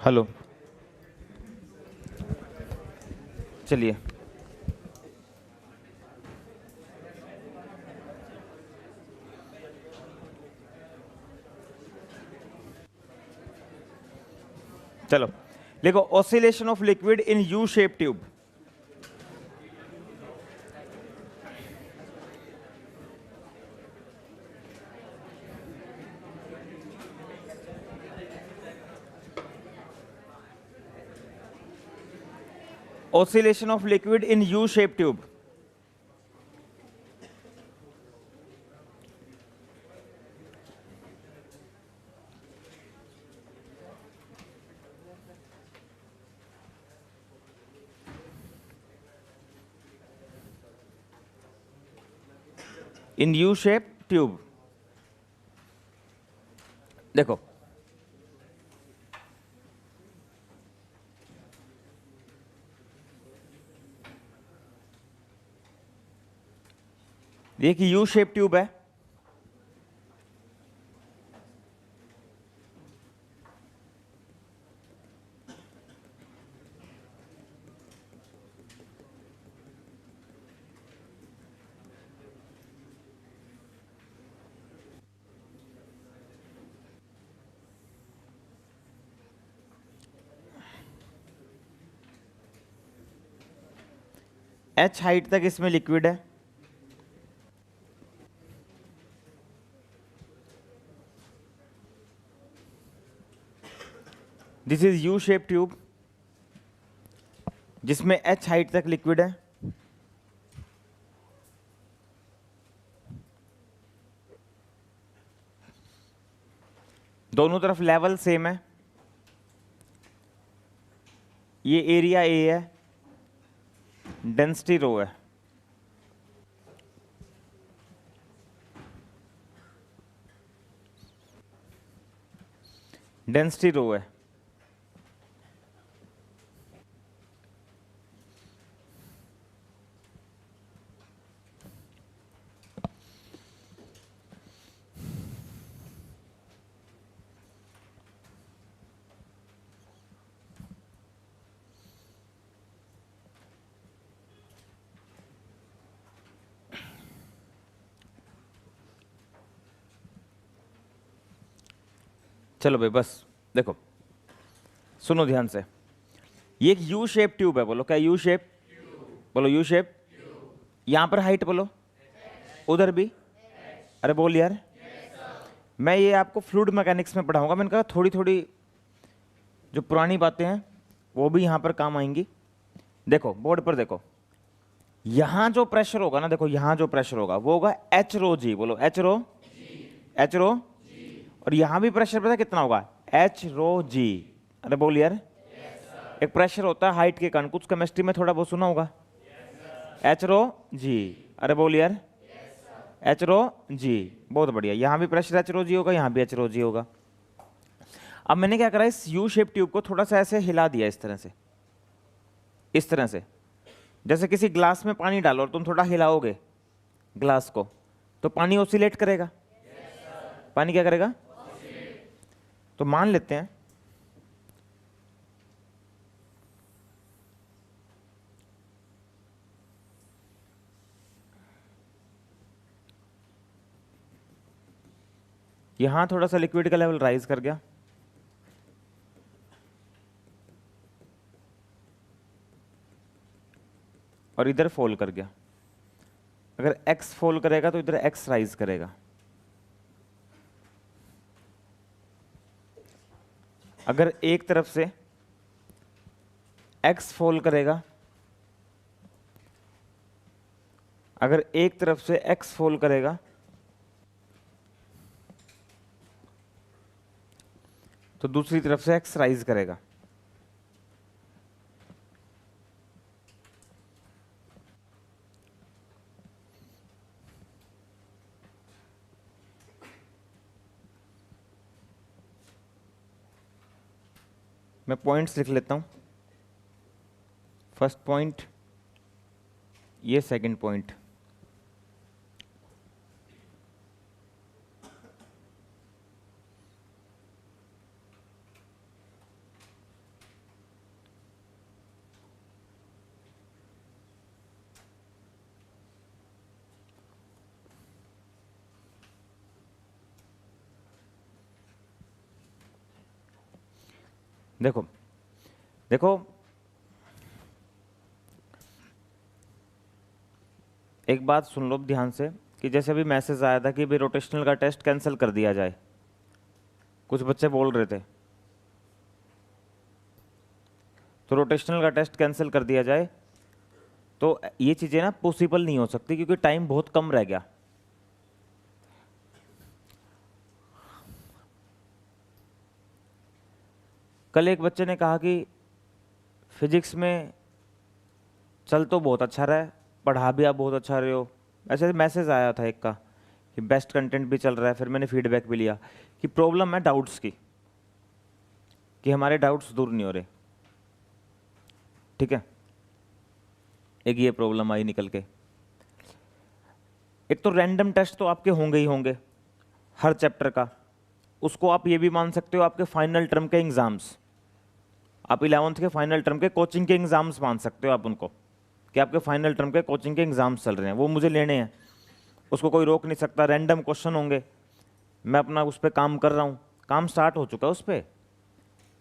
Hello, चलिए। चलो देखो, oscillation of liquid in U shape tube. Oscillation of liquid in U-shaped tube. In U-shaped tube. देखो, ये कि यू शेप ट्यूब है। H हाइट तक इसमें लिक्विड है। This is U shape tube जिसमें H हाइट तक लिक्विड है। दोनों तरफ लेवल सेम है। ये एरिया ए है, डेंसिटी रो है। डेंसिटी रो है। चलो भाई, बस देखो, सुनो ध्यान से। ये एक यू शेप ट्यूब है। बोलो क्या? U shape. बोलो यू शेप। यहां पर हाइट बोलो, उधर भी। अरे बोल यार। मैं ये आपको फ्लूइड मैकेनिक्स में पढ़ाऊंगा। मैंने कहा थोड़ी थोड़ी जो पुरानी बातें हैं वो भी यहां पर काम आएंगी। देखो बोर्ड पर देखो, यहां जो प्रेशर होगा ना, देखो यहां जो प्रेशर होगा वो होगा एच रो जी। बोलो एच रो। एच रो। और यहां भी प्रेशर पता है कितना होगा? एच रो जी। अरे बोल यार। एक प्रेशर होता है हाइट के कारण, कुछ केमिस्ट्री में थोड़ा बहुत सुना होगा। एच रो जी। अरे बोल यार। एच रो जी। बहुत बढ़िया। यहां भी प्रेशर एच रो जी होगा, यहां भी एच रो जी होगा। अब मैंने क्या करा, इस यू शेप ट्यूब को थोड़ा सा ऐसे हिला दिया, इस तरह से। इस तरह से जैसे किसी ग्लास में पानी डालो और तुम थोड़ा हिलाओगे ग्लास को तो पानी ऑसिलेट करेगा। पानी क्या करेगा? तो मान लेते हैं यहां थोड़ा सा लिक्विड का लेवल राइज कर गया, और इधर फॉल कर गया। अगर x फॉल करेगा तो इधर x राइज करेगा। अगर एक तरफ से x फॉल करेगा, अगर एक तरफ से x फॉल करेगा तो दूसरी तरफ से x राइज करेगा। मैं पॉइंट्स लिख लेता हूं। फर्स्ट पॉइंट, ये सेकंड पॉइंट। देखो देखो, एक बात सुन लो ध्यान से कि जैसे अभी मैसेज आया था कि भाई रोटेशनल का टेस्ट कैंसिल कर दिया जाए, कुछ बच्चे बोल रहे थे, तो रोटेशनल का टेस्ट कैंसिल कर दिया जाए, तो ये चीज़ें ना पॉसिबल नहीं हो सकती क्योंकि टाइम बहुत कम रह गया। कल एक बच्चे ने कहा कि फिजिक्स में चल तो बहुत अच्छा रहा है, पढ़ा भी आप बहुत अच्छा रहे हो, ऐसे मैसेज आया था एक का कि बेस्ट कंटेंट भी चल रहा है। फिर मैंने फीडबैक भी लिया कि प्रॉब्लम है डाउट्स की, कि हमारे डाउट्स दूर नहीं हो रहे। ठीक है, एक ये प्रॉब्लम आई निकल के। एक तो रैंडम टेस्ट तो आपके होंगे ही होंगे हर चैप्टर का, उसको आप ये भी मान सकते हो आपके फाइनल टर्म के एग्जाम्स, आप 11th के फाइनल टर्म के कोचिंग के एग्जाम्स मान सकते हो आप उनको, कि आपके फाइनल टर्म के कोचिंग के एग्जाम्स चल रहे हैं, वो मुझे लेने हैं, उसको कोई रोक नहीं सकता। रैंडम क्वेश्चन होंगे, मैं अपना उस पर काम कर रहा हूँ, काम स्टार्ट हो चुका है उस पर।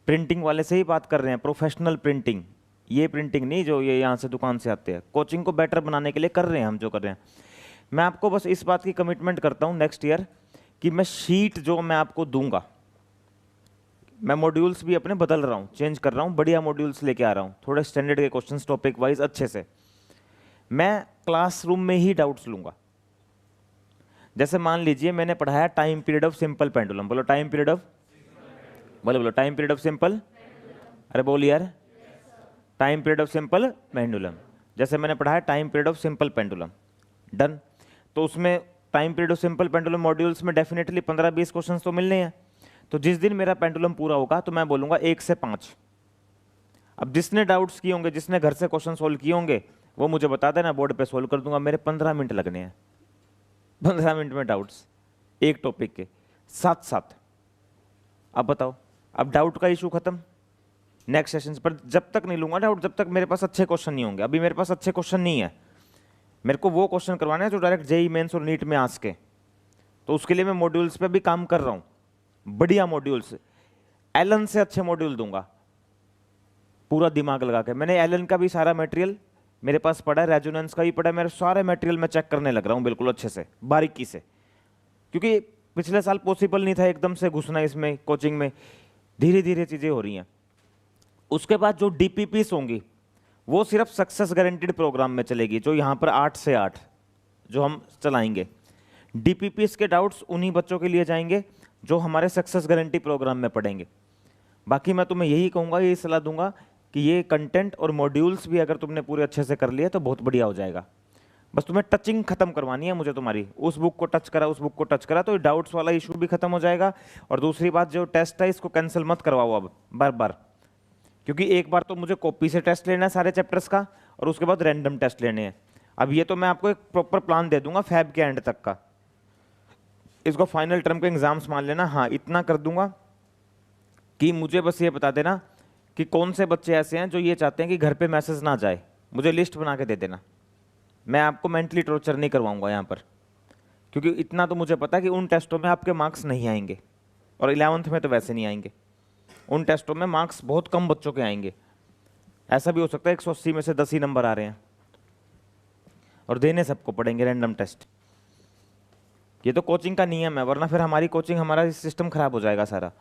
प्रिंटिंग वाले से ही बात कर रहे हैं, प्रोफेशनल प्रिंटिंग, ये प्रिंटिंग नहीं जो ये यहाँ से दुकान से आते हैं, कोचिंग को बेटर बनाने के लिए कर रहे हैं हम जो कर रहे हैं। मैं आपको बस इस बात की कमिटमेंट करता हूँ नेक्स्ट ईयर कि मैं शीट जो मैं आपको दूंगा, मैं मॉड्यूल्स भी अपने बदल रहा हूँ, चेंज कर रहा हूँ, बढ़िया मॉड्यूल्स लेके आ रहा हूँ, थोड़े स्टैंडर्ड के क्वेश्चंस टॉपिक वाइज अच्छे से। मैं क्लासरूम में ही डाउट्स लूंगा। जैसे मान लीजिए मैंने पढ़ाया time period of simple pendulum, बोलो टाइम पीरियड ऑफ, बोलो टाइम पीरियड ऑफ सिंपल, अरे बोल यार, time period of simple pendulum. जैसे मैंने पढ़ाया time period of simple pendulum, done. तो उसमें time period of simple pendulum modules में डेफिनेटली 15-20 क्वेश्चंस तो मिलने हैं। तो जिस दिन मेरा पेंडुलम पूरा होगा तो मैं बोलूंगा 1 से 5। अब जिसने डाउट्स किए होंगे, जिसने घर से क्वेश्चन सोल्व किए होंगे, वो मुझे बता देना, बोर्ड पे सोल्व कर दूंगा। मेरे 15 मिनट लगने हैं, 15 मिनट में डाउट्स एक टॉपिक के साथ साथ। अब बताओ, अब डाउट का इशू खत्म। नेक्स्ट सेशन पर जब तक नहीं लूंगा डाउट, जब तक मेरे पास अच्छे क्वेश्चन नहीं होंगे। अभी मेरे पास अच्छे क्वेश्चन नहीं है, मेरे को वो क्वेश्चन करवाना है जो डायरेक्ट जेई मेंस और नीट में आ सके। तो उसके लिए मैं मॉड्यूल्स पे भी काम कर रहा हूँ, बढ़िया मॉड्यूल्स, एलन से अच्छे मॉड्यूल दूंगा, पूरा दिमाग लगा के। मैंने एलन का भी सारा मटेरियल मेरे पास पड़ा है, रेजोनेंस का भी पड़ा है, मेरे सारे मटेरियल मैं चेक करने लग रहा हूँ बिल्कुल अच्छे से, बारीकी से, क्योंकि पिछले साल पॉसिबल नहीं था एकदम से घुसना इसमें कोचिंग में, धीरे धीरे चीजें हो रही हैं। उसके बाद जो डीपीपीस होंगी वो सिर्फ सक्सेस गारंटीड प्रोग्राम में चलेगी, जो यहाँ पर 8 से 8 जो हम चलाएंगे। डीपीपीस के डाउट्स उन्हीं बच्चों के लिए जाएंगे जो हमारे सक्सेस गारंटी प्रोग्राम में पढ़ेंगे। बाकी मैं तुम्हें यही कहूँगा, यही सलाह दूंगा कि ये कंटेंट और मॉड्यूल्स भी अगर तुमने पूरे अच्छे से कर लिए तो बहुत बढ़िया हो जाएगा। बस तुम्हें टचिंग खत्म करवानी है मुझे तुम्हारी, उस बुक को टच करा, उस बुक को टच करा, तो डाउट्स वाला इशू भी खत्म हो जाएगा। और दूसरी बात, जो टेस्ट है इसको कैंसिल मत करवाओ अब बार बार, क्योंकि एक बार तो मुझे कॉपी से टेस्ट लेना है सारे चैप्टर्स का, और उसके बाद रैंडम टेस्ट लेने हैं। अब ये तो मैं आपको एक प्रॉपर प्लान दे दूंगा फैब के एंड तक का, इसको फाइनल टर्म के एग्जाम्स मान लेना। हाँ, इतना कर दूंगा कि मुझे बस ये बता देना कि कौन से बच्चे ऐसे हैं जो ये चाहते हैं कि घर पे मैसेज ना जाए, मुझे लिस्ट बना के दे देना। मैं आपको मेंटली टॉर्चर नहीं करवाऊंगा यहाँ पर, क्योंकि इतना तो मुझे पता है कि उन टेस्टों में आपके मार्क्स नहीं आएंगे, और 11th में तो वैसे नहीं आएंगे। उन टेस्टों में मार्क्स बहुत कम बच्चों के आएंगे, ऐसा भी हो सकता है 180 में से 10 ही नंबर आ रहे हैं, और देने सबको पड़ेंगे रैंडम टेस्ट। ये तो कोचिंग का नियम है, वरना फिर हमारी कोचिंग, हमारा सिस्टम खराब हो जाएगा सारा।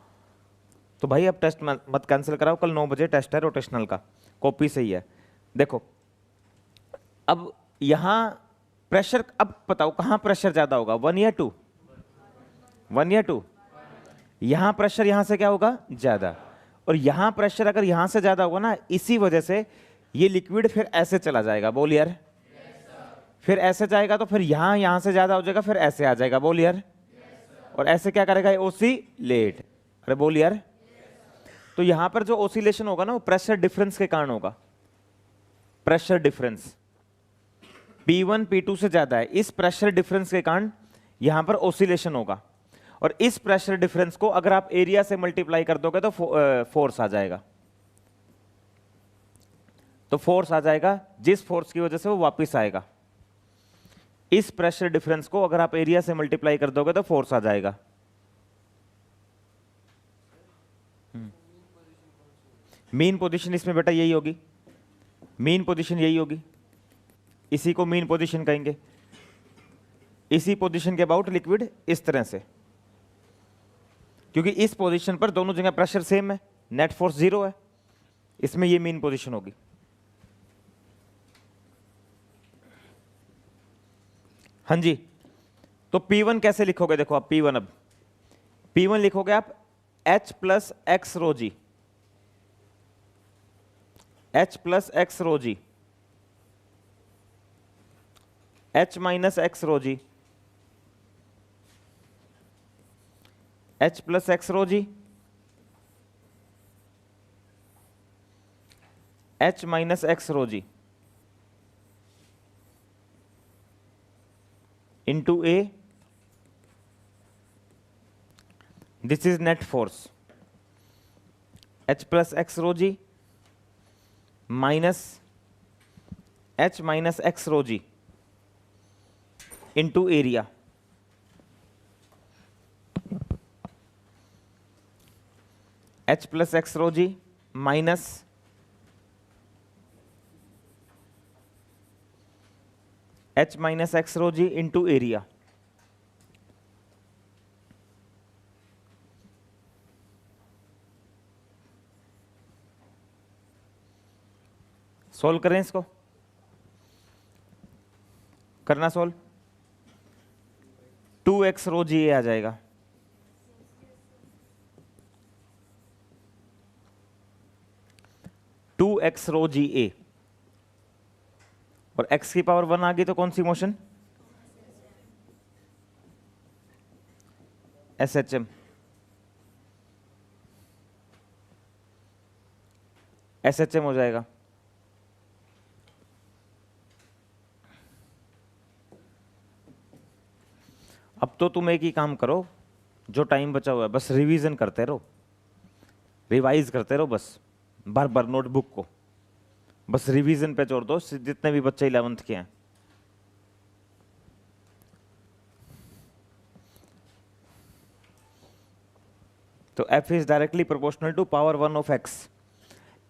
तो भाई अब टेस्ट मत कैंसिल कराओ, कल 9 बजे टेस्ट है रोटेशनल का, कॉपी सही है। देखो अब यहाँ प्रेशर, अब बताओ कहाँ प्रेशर ज्यादा होगा, 1 या 2? 1 या 2? यहाँ प्रेशर यहाँ से क्या होगा, ज्यादा। और यहाँ प्रेशर अगर यहाँ से ज्यादा होगा ना, इसी वजह से ये लिक्विड फिर ऐसे चला जाएगा, बोल यार। फिर ऐसे जाएगा तो फिर यहाँ से ज्यादा हो जाएगा, फिर ऐसे आ जाएगा, बोल यार। और ऐसे क्या करेगा, ओसिलेट, अरे बोल यार। तो यहां पर जो ओसिलेशन होगा ना, वो प्रेशर डिफरेंस के कारण होगा। प्रेशर डिफरेंस P1 P2 से ज्यादा है, इस प्रेशर डिफरेंस के कारण यहां पर ओसिलेशन होगा। और इस प्रेशर डिफरेंस को अगर आप एरिया से मल्टीप्लाई कर दोगे तो फोर्स आ जाएगा। तो फोर्स आ जाएगा, जिस फोर्स की वजह से वो वापस आएगा। इस प्रेशर डिफरेंस को अगर आप एरिया से मल्टीप्लाई कर दोगे तो फोर्स आ जाएगा। मीन पोजीशन इसमें बेटा यही होगी, मीन पोजीशन यही होगी, इसी को मीन पोजीशन कहेंगे। इसी पोजीशन के अबाउट लिक्विड इस तरह से, क्योंकि इस पोजीशन पर दोनों जगह प्रेशर सेम है, नेट फोर्स 0 है, इसमें ये मीन पोजीशन होगी। हाँ जी, तो P1 कैसे लिखोगे? देखो आप P1, अब P1 लिखोगे आप H plus x rho g, H plus x rho g, H minus x rho g, H plus x rho g, H minus x rho g into A, this is net force, H plus x rho g minus H minus x rho g into area, H plus x rho g minus H minus x rho g into area। Solve करें इसको, करना solve, 2x रो जी ए आ जाएगा, to x rho जी ए, और x की power 1 आ गई तो कौन सी motion? SHM, SHM हो जाएगा। अब तो तुम एक ही काम करो, जो टाइम बचा हुआ है बस रिवीजन करते रहो, रिवाइज करते रहो, बस बार बार नोटबुक को बस रिवीजन पे जोड़ दो, जितने भी बच्चे 11th के हैं। तो F is directly proportional to power 1 of x।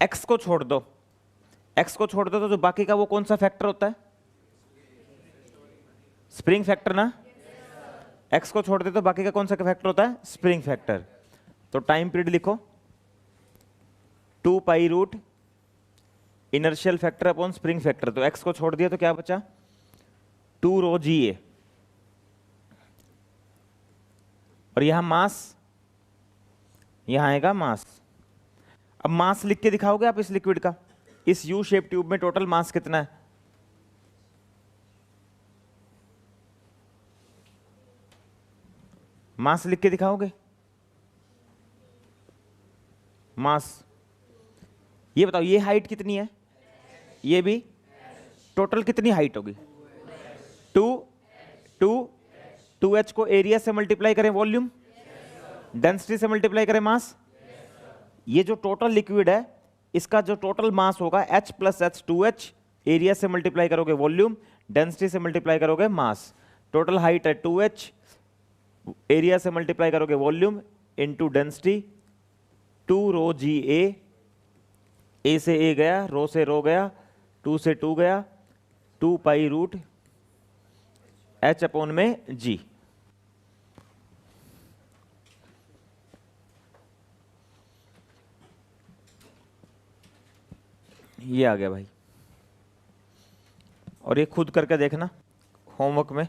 x को छोड़ दो, x को छोड़ दो तो जो बाकी का वो कौन सा फैक्टर होता है? स्प्रिंग फैक्टर ना। x को छोड़ दे तो बाकी का कौन सा फैक्टर होता है? Spring factor. तो टाइम पीरियड लिखो 2 pi root inertial factor upon spring factor. तो x को छोड़ दिया तो क्या बचा? 2 रो जी ए, और यहां मास, यहां आएगा मास। अब मास लिख के दिखाओगे आप इस लिक्विड का? इस यू शेप ट्यूब में टोटल मास कितना है? मास लिख के दिखाओगे? मास, ये बताओ, ये हाइट कितनी है? ये भी, टोटल कितनी हाइट होगी? 2h को एरिया से मल्टीप्लाई करें वॉल्यूम, डेंसिटी से मल्टीप्लाई करें मास। ये जो टोटल लिक्विड है इसका जो टोटल मास होगा H plus H 2h, area से मल्टीप्लाई करोगे वॉल्यूम, डेंसिटी से मल्टीप्लाई करोगे मास। टोटल हाइट है 2h, एरिया से मल्टीप्लाई करोगे वॉल्यूम इनटू डेंसिटी, 2 रो जी ए से ए गया, रो से रो गया, 2 से 2 गया, 2 पाई रूट H अपॉन में G। ये आ गया भाई, और ये खुद करके देखना होमवर्क में।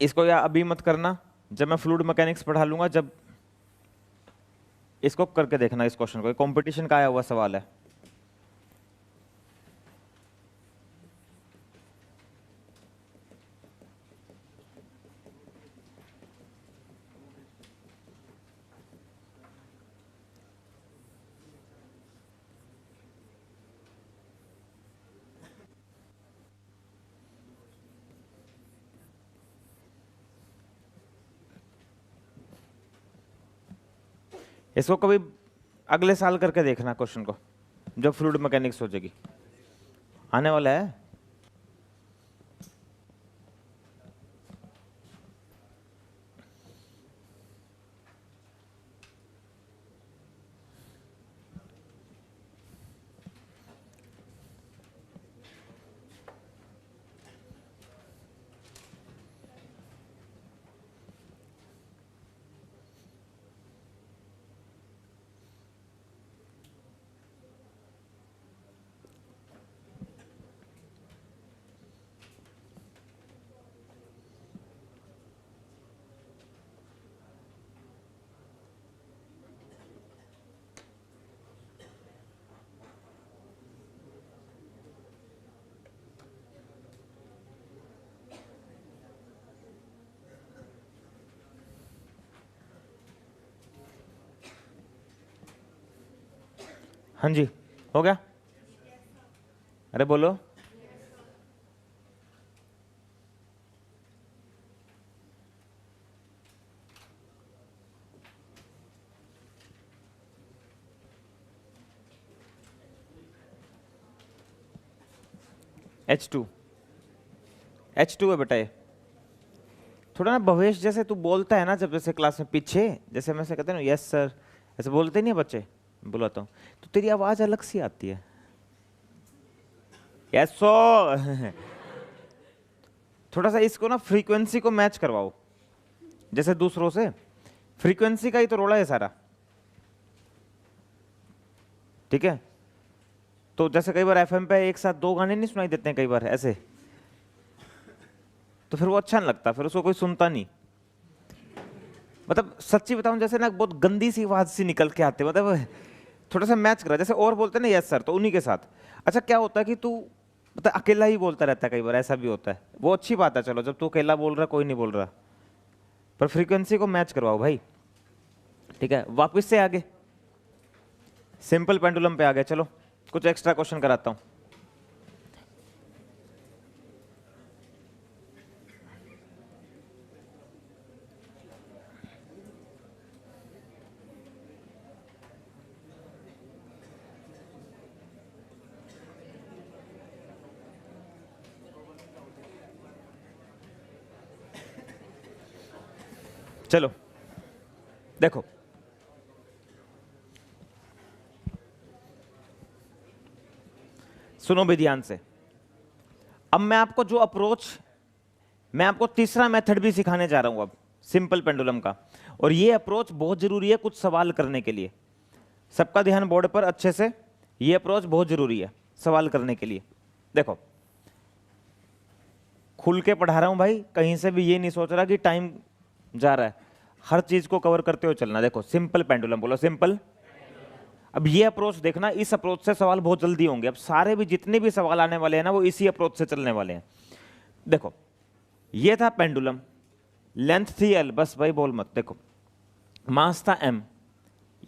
इसको या अभी मत करना, जब मैं फ्लूइड मैकेनिक्स पढ़ा लूंगा जब, इसको करके देखना इस क्वेश्चन को, कंपटीशन का आया हुआ सवाल है। इसको कभी अगले साल करके देखना क्वेश्चन को, जब फ्लूइड मैकेनिक्स हो जाएगी, आने वाला है। हाँ जी, हो गया? अरे बोलो। H2, H2 है बेटा ये। थोड़ा ना भवेश जैसे तू बोलता है ना, जब जैसे क्लास में पीछे जैसे मैं से कहते हैं ना यस सर, ऐसे बोलते नहीं है बच्चे, बुलाता हूँ तो तेरी आवाज अलग सी आती है, यस सो। थोड़ा सा इसको ना फ्रीक्वेंसी को मैच करवाओ जैसे दूसरों से, फ्रीक्वेंसी का ही तो रोड़ा है सारा, ठीक है? तो जैसे कई बार एफएम पे एक साथ दो गाने नहीं सुनाई देते हैं कई बार ऐसे, तो फिर वो अच्छा नहीं लगता, फिर उसको कोई सुनता नहीं। मतलब सच्ची बताऊं, जैसे ना बहुत गंदी सी आवाज सी निकल के आते, मतलब थोड़ा सा मैच करा, जैसे और बोलते ना यस सर, तो उन्हीं के साथ। अच्छा क्या होता है कि तू मतलब अकेला ही बोलता रहता है, कई बार ऐसा भी होता है, वो अच्छी बात है, चलो जब तू अकेला बोल रहा कोई नहीं बोल रहा, पर फ्रीक्वेंसी को मैच करवाओ भाई, ठीक है? वापस से आगे सिंपल पेंडुलम पे आ गए, चलो कुछ एक्स्ट्रा क्वेश्चन कराता हूं। चलो देखो, सुनो भी ध्यान से। अब मैं आपको जो अप्रोच, मैं आपको तीसरा मेथड भी सिखाने जा रहा हूं अब, सिंपल पेंडुलम का, और ये अप्रोच बहुत जरूरी है कुछ सवाल करने के लिए। सबका ध्यान बोर्ड पर अच्छे से, ये अप्रोच बहुत जरूरी है सवाल करने के लिए। देखो खुल के पढ़ा रहा हूं भाई, कहीं से भी ये नहीं सोच रहा कि टाइम जा रहा है, हर चीज को कवर करते हुए चलना। देखो सिंपल पेंडुलम, बोलो सिंपल। अब ये अप्रोच देखना, इस अप्रोच से सवाल बहुत जल्दी होंगे। अब सारे भी जितने भी सवाल आने वाले हैं ना, वो इसी अप्रोच से चलने वाले हैं। देखो ये था पेंडुलम, लेंथ थी एल, बस भाई बोल मत। देखो मास था एम,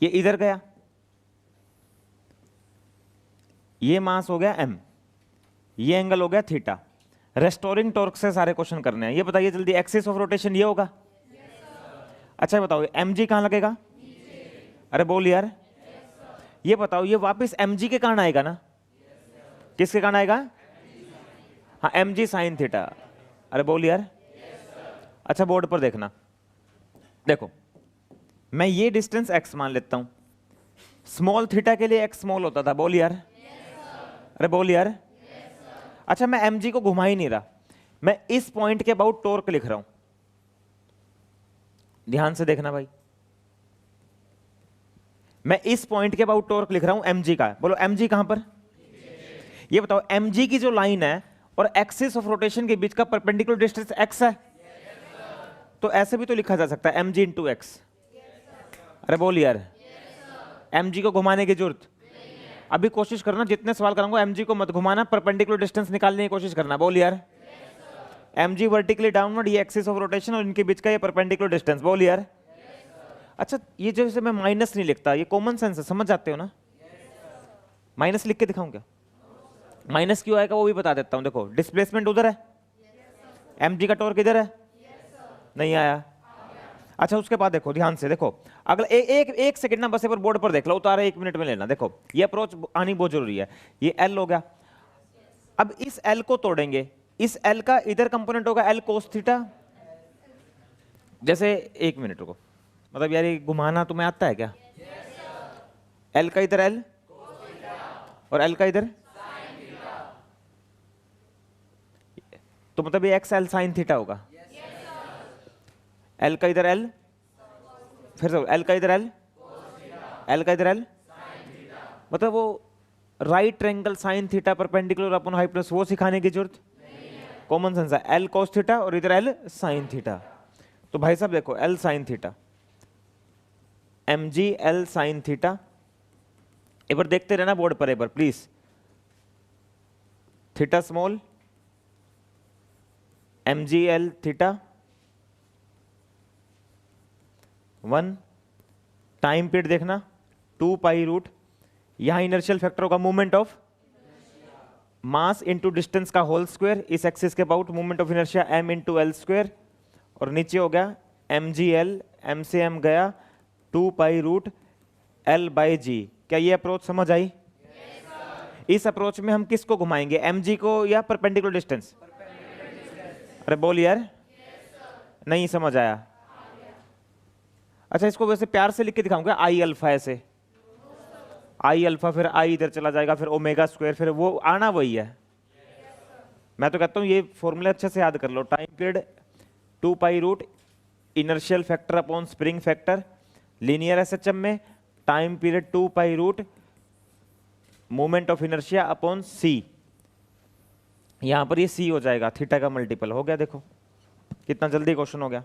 ये इधर गया, ये मास हो गया एम, ये एंगल हो गया थीटा। रेस्टोरिंग टॉर्क से सारे क्वेश्चन करने हैं। ये बताइए जल्दी, एक्सिस ऑफ रोटेशन ये होगा? अच्छा बताओ एम जी कहां लगेगा? अरे बोल यार। ये बताओ ये वापस एम जी के कारण आएगा ना? किसके कारण आएगा? हाँ एम जी साइन थीटा। अरे बोल यार। अच्छा बोर्ड पर देखना, देखो मैं ये डिस्टेंस x मान लेता हूं, स्मॉल थीटा के लिए x स्मॉल होता था, बोल यार। अरे बोल यार। अच्छा मैं mg को घुमा ही नहीं रहा, मैं इस पॉइंट के अबाउट टॉर्क लिख रहा हूं, ध्यान से देखना भाई, मैं इस पॉइंट के अबाउट टॉर्क लिख रहा हूं mg का। बोलो mg कहां पर? ये बताओ mg की जो लाइन है और एक्सिस ऑफ रोटेशन के बीच का परपेंडिकुलर डिस्टेंस x है, तो ऐसे भी तो लिखा जा सकता है mg इंटू एक्स। अरे बोल यार। mg को घुमाने की जरूरत अभी कोशिश करना, जितने सवाल कराऊंगा mg को मत घुमाना, परपेंडिकुलर डिस्टेंस निकालने की कोशिश करना। बोल यार। mg वर्टिकली डाउनवर्ड, ये एक्सिस ऑफ रोटेशन और इनके बीच का ये परपेंडिकुलर डिस्टेंस। बोल यार। अच्छा ये जैसे मैं माइनस नहीं लिखता, ये कॉमन सेंस है, समझ जाते हो ना? माइनस लिख के दिखाऊं क्या? माइनस क्यों आएगा वो भी बता देता हूं। देखो डिस्प्लेसमेंट उधर है, mg का टॉर्क इधर है, नहीं आया। अच्छा उसके बाद देखो ध्यान से, देखो अगला एक सेकंड ना बस एक बार बोर्ड पर देख लो, उतारे 1 मिनट में लेना। देखो ये अप्रोच आनी बहुत जरूरी है। ये एल हो गया, अब इस एल को तोड़ेंगे, इस एल का इधर कंपोनेंट होगा एल कोस थीटा। जैसे 1 मिनट रुको, मतलब यार ये घुमाना तुम्हें आता है क्या? एल का इधर एल और एल का इधर, तो मतलब ये एक्स एल साइन थीटा होगा। एल का इधर एल, फिर से एल का इधर एल, एल का इधर एल, मतलब वो right triangle sine theta perpendicular upon hypotenuse, वो सिखाने की जरूरत कॉमन सेंस है। एल कॉस थीटा और इधर एल साइन थीटा, तो भाई साहब देखो l sine theta, m g l sine theta. एक बार देखते रहना बोर्ड पर एक बार please. Theta small, m g l theta 1, time period देखना 2 पाई रूट यहां इनर्शियल फैक्टर होगा movement of mass into distance का होल स्क्वायर इस एक्सिस के about, movement of inertia m into L square, और नीचे हो गया mgl, m से m गया 2 पाई रूट l बाई जी। क्या ये अप्रोच समझ आई? इस अप्रोच में हम किसको घुमाएंगे, mg को या परपेंडिकुलर डिस्टेंस? अरे बोल यार, नहीं समझ आया? अच्छा, इसको वैसे प्यार से लिख के दिखाऊंगा, आई अल्फा ऐसे, आई अल्फा, फिर आई इधर चला जाएगा, फिर ओमेगा स्क्वायर, फिर वो आना वही है। मैं तो कहता हूं ये फॉर्मूला अच्छे से याद कर लो। Time period 2 pi root inertial factor upon spring factor, linear SHM में time period 2 pi root moment of inertia upon c. यहां पर ये सी हो जाएगा, थीटा का मल्टीपल हो गया। देखो कितना जल्दी क्वेश्चन हो गया।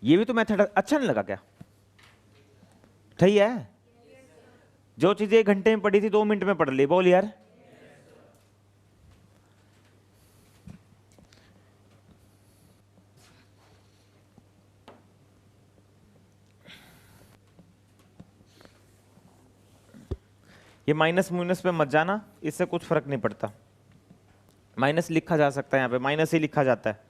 ये भी तो मेथड अच्छा नहीं लगा क्या? सही है। जो चीजें 1 घंटे में पढ़ी थी 2 मिनट में पढ़ ली। बोल यार, ये माइनस माइनस पे मत जाना, इससे कुछ फर्क नहीं पड़ता। माइनस लिखा जा सकता है, यहां पे माइनस ही लिखा जाता है।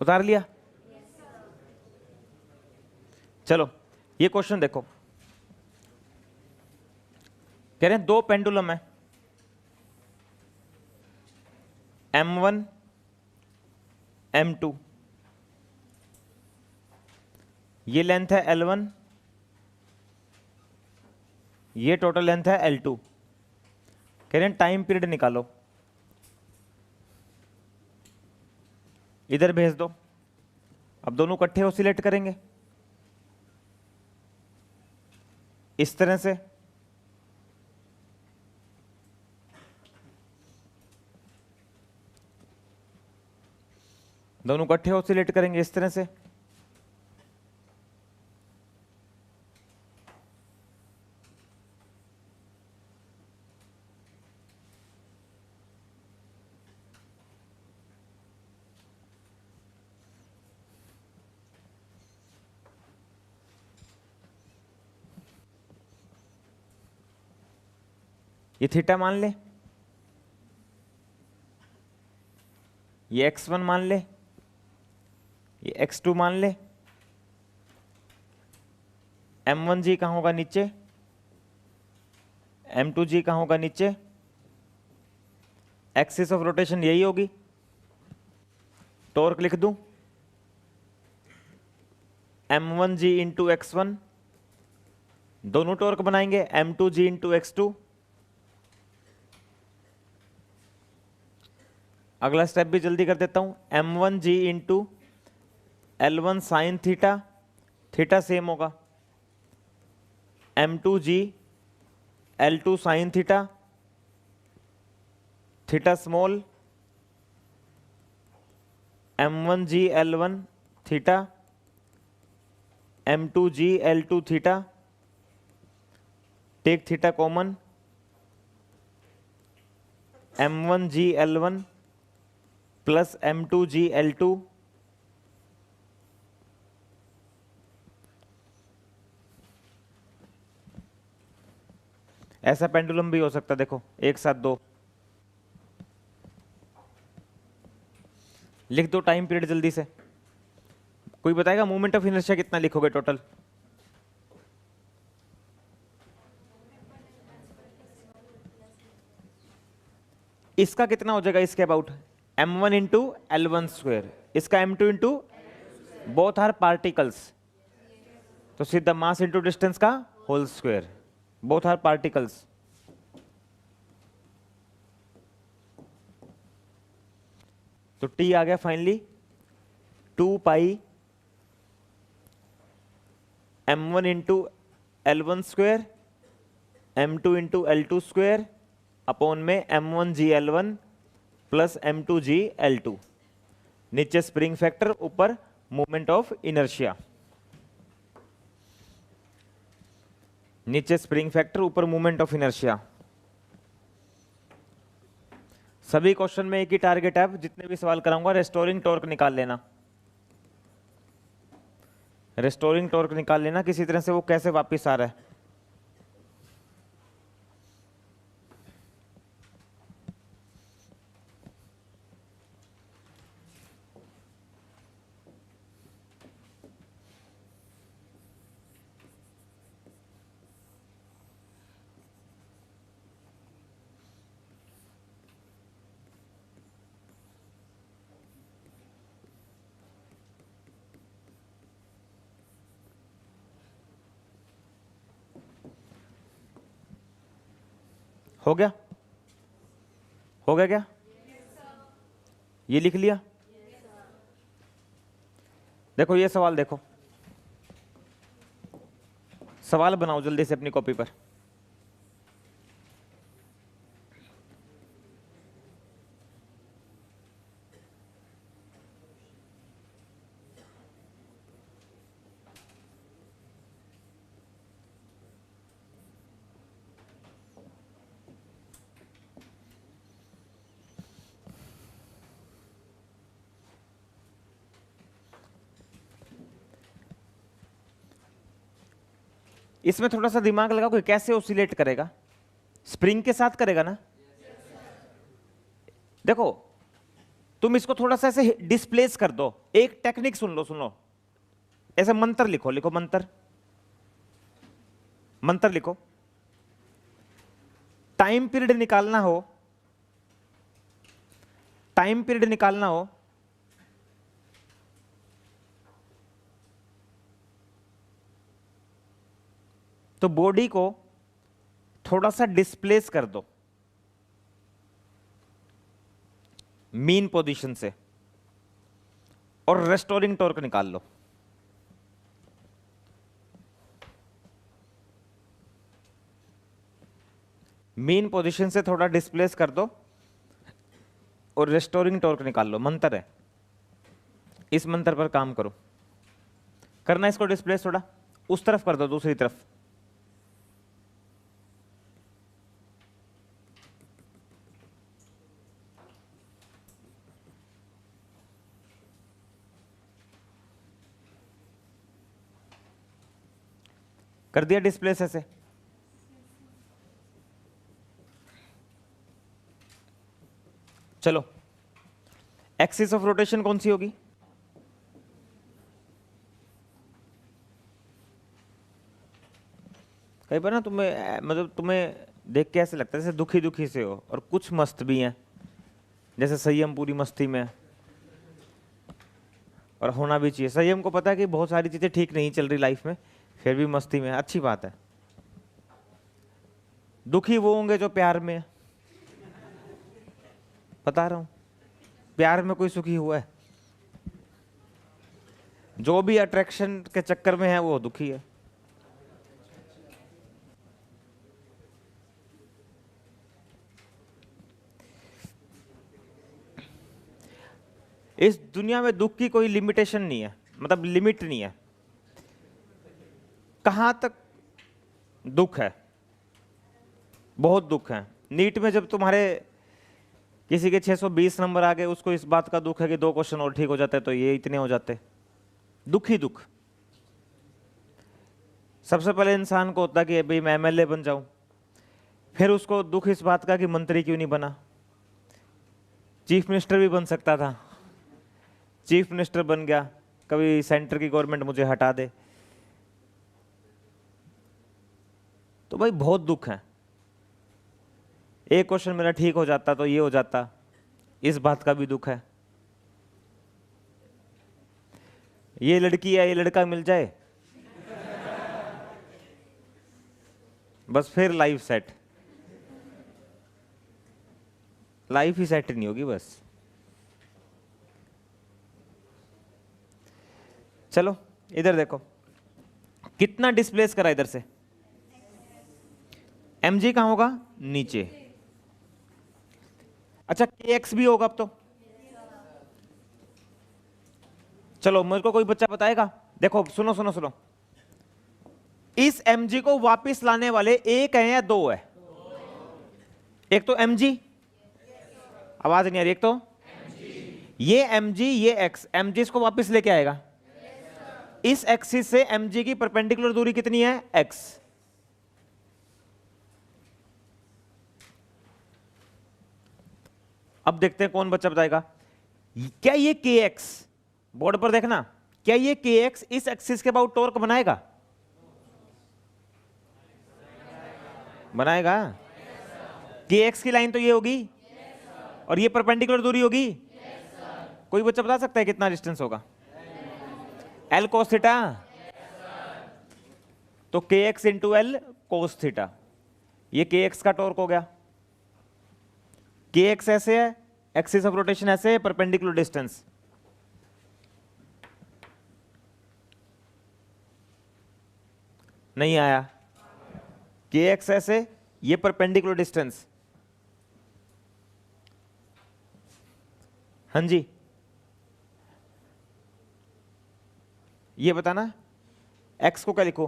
उतार लिया? चलो ये क्वेश्चन देखो, कह रहे हैं 2 पेंडुलम है, M1 M2, ये लेंथ है L1, ये टोटल लेंथ है L2। कह रहे हैं टाइम पीरियड निकालो, इधर भेज दो। अब दोनों इकट्ठे ऑसिलेट करेंगे इस तरह से, दोनों इकट्ठे ऑसिलेट करेंगे इस तरह से। ये थीटा मान ले, ये x1 मान ले, ये x2 मान ले। m1g कहां होगा? नीचे। m2g कहां होगा? नीचे। एक्सिस ऑफ रोटेशन यही होगी। टॉर्क लिख दूं, m1g इंटू x1, दोनों टॉर्क बनाएंगे m2g इंटू x2। अगला स्टेप भी जल्दी कर देता हूं, m1g into L1 sine theta, theta same होगा, m2g L2 sine theta, theta small, m1g L1 theta, m2g L2 theta, take theta common, m1g L1 plus m2g L2, ऐसा pendulum भी हो सकता है। देखो एक साथ 2 लिख दो। टाइम पीरियड जल्दी से कोई बताएगा? मोमेंट ऑफ इनर्शिया कितना लिखोगे टोटल? इसका कितना हो जाएगा इसके about? m1 into L1 square, इसका m2 into both are particles, तो सीधा मास इंटू डिस्टेंस का whole square, both are particles. तो T आ गया finally 2 pi m1 into L1 square m2 into L2 square upon में m1 g L1 plus m2 g L2। नीचे spring factor, ऊपर moment of inertia, नीचे spring factor, ऊपर moment of inertia. सभी question में एक ही टारगेट है, जितने भी सवाल कराऊंगा रेस्टोरिंग टॉर्क निकाल लेना, रेस्टोरिंग टॉर्क निकाल लेना किसी तरह से वो कैसे वापस आ रहा है। हो गया, हो गया क्या? ये लिख लिया। देखो ये सवाल देखो, सवाल बनाओ जल्दी से अपनी कॉपी पर। इसमें थोड़ा सा दिमाग लगाओ कि कैसे ऑसिलेट करेगा, स्प्रिंग के साथ करेगा ना। देखो तुम इसको थोड़ा सा ऐसे डिस्प्लेस कर दो, एक टेक्निक सुन लो, सुन लो, ऐसे मंत्र लिखो, लिखो मंत्र, मंत्र लिखो। टाइम पीरियड निकालना हो, टाइम पीरियड निकालना हो तो बॉडी को थोड़ा सा डिस्प्लेस कर दो मीन पोजीशन से और रेस्टोरिंग टॉर्क निकाल लो। मीन पोजीशन से थोड़ा डिस्प्लेस कर दो और रेस्टोरिंग टॉर्क निकाल लो। मंत्र है, इस मंत्र पर काम करो। करना इसको डिस्प्लेस, थोड़ा उस तरफ कर दो, दूसरी तरफ। कर दिया डिस्प्लेस ऐसे। चलो एक्सिस ऑफ रोटेशन कौन सी होगी? कई बार ना तुम्हें मतलब तुम्हें देख के ऐसे लगता है जैसे दुखी दुखी से हो, और कुछ मस्त भी हैं, जैसे संयम पूरी मस्ती में, और होना भी चाहिए। संयम को पता है कि बहुत सारी चीजें ठीक नहीं चल रही लाइफ में, फिर भी मस्ती में, अच्छी बात है। दुखी वो होंगे जो प्यार में है, बता रहा हूं, प्यार में कोई सुखी हुआ है? जो भी अट्रैक्शन के चक्कर में है वो दुखी है। इस दुनिया में दुख की कोई लिमिटेशन नहीं है, मतलब लिमिट नहीं है। कहां तक दुख है? बहुत दुख है। नीट में जब तुम्हारे किसी के 620 नंबर आ गए, उसको इस बात का दुख है कि 2 क्वेश्चन और ठीक हो जाते तो ये इतने हो जाते। दुख ही दुख। सबसे पहले इंसान को होता कि भाई मैं एमएलए बन जाऊं, फिर उसको दुख इस बात का कि मंत्री क्यों नहीं बना। चीफ मिनिस्टर भी बन सकता था, चीफ मिनिस्टर बन गया, कभी सेंटर की गवर्नमेंट मुझे हटा दे। तो भाई बहुत दुख है। एक क्वेश्चन मेरा ठीक हो जाता तो ये हो जाता, इस बात का भी दुख है। ये लड़की या ये लड़का मिल जाए बस फिर लाइफ सेट, लाइफ ही सेट नहीं होगी बस। चलो इधर देखो कितना डिस्प्लेस करा इधर से, mg कहां होगा, नीचे। अच्छा kx भी होगा अब तो। चलो मेरे को कोई बच्चा बताएगा, देखो सुनो सुनो सुनो, इस mg को वापस लाने वाले एक है या दो है? एक तो mg, आवाज नहीं आ रही, एक तो ये mg, ये x, mg इसको वापस लेके आएगा। इस एक्सिस से mg की परपेंडिकुलर दूरी कितनी है, x। अब देखते हैं कौन बच्चा बताएगा। क्या ये kx, बोर्ड पर देखना, क्या ये kx इस एक्सिस के अबाउट टॉर्क बनाएगा? बनाएगा। kx की लाइन तो ये होगी और ये परपेंडिकुलर दूरी होगी। कोई बच्चा बता सकता है कितना डिस्टेंस होगा? L cos थीटा, तो kx into L cos theta, ये kx का टॉर्क हो गया। kx ऐसे है, एक्सिस ऑफ रोटेशन ऐसे है, परपेंडिकुलर डिस्टेंस। नहीं आया। kx ऐसे, ये परपेंडिकुलर डिस्टेंस। हाँ जी, ये बताना। x को क्या लिखो,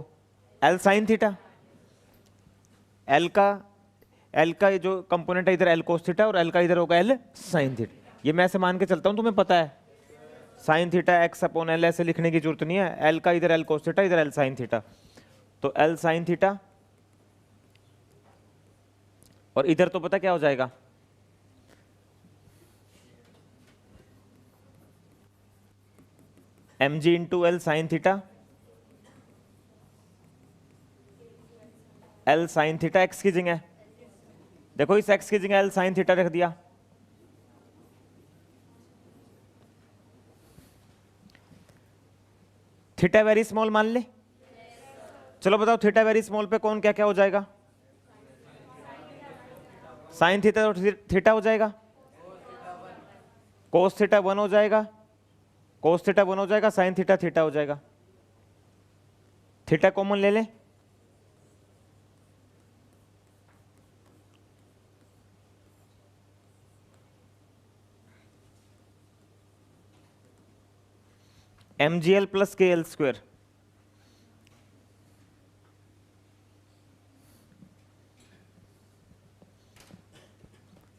L साइन थीटा। L का ये जो कंपोनेंट है इधर L कोस थीटा और L का इधर होगा L साइन थीटा। ये मैं ऐसे मान के चलता हूं, तुम्हें पता है sine theta x upon L, ऐसे लिखने की जरूरत नहीं है। L का इधर L कोस थीटा, इधर L साइन थीटा, तो L साइन थीटा, और इधर तो पता क्या हो जाएगा, mg into L sine theta, L sine theta x की जगह, देखो इस x की जगह L साइन थीटा रख दिया। थीटा वेरी स्मॉल मान ले। चलो बताओ थीटा वेरी स्मॉल पे कौन क्या क्या हो जाएगा? साइन थीटा और थीटा हो जाएगा, कोस थीटा 1 हो जाएगा, कोस थीटा 1 हो जाएगा, साइन थीटा थीटा हो जाएगा। थीटा कॉमन ले ले, mgl प्लस के एल स्क्वायर।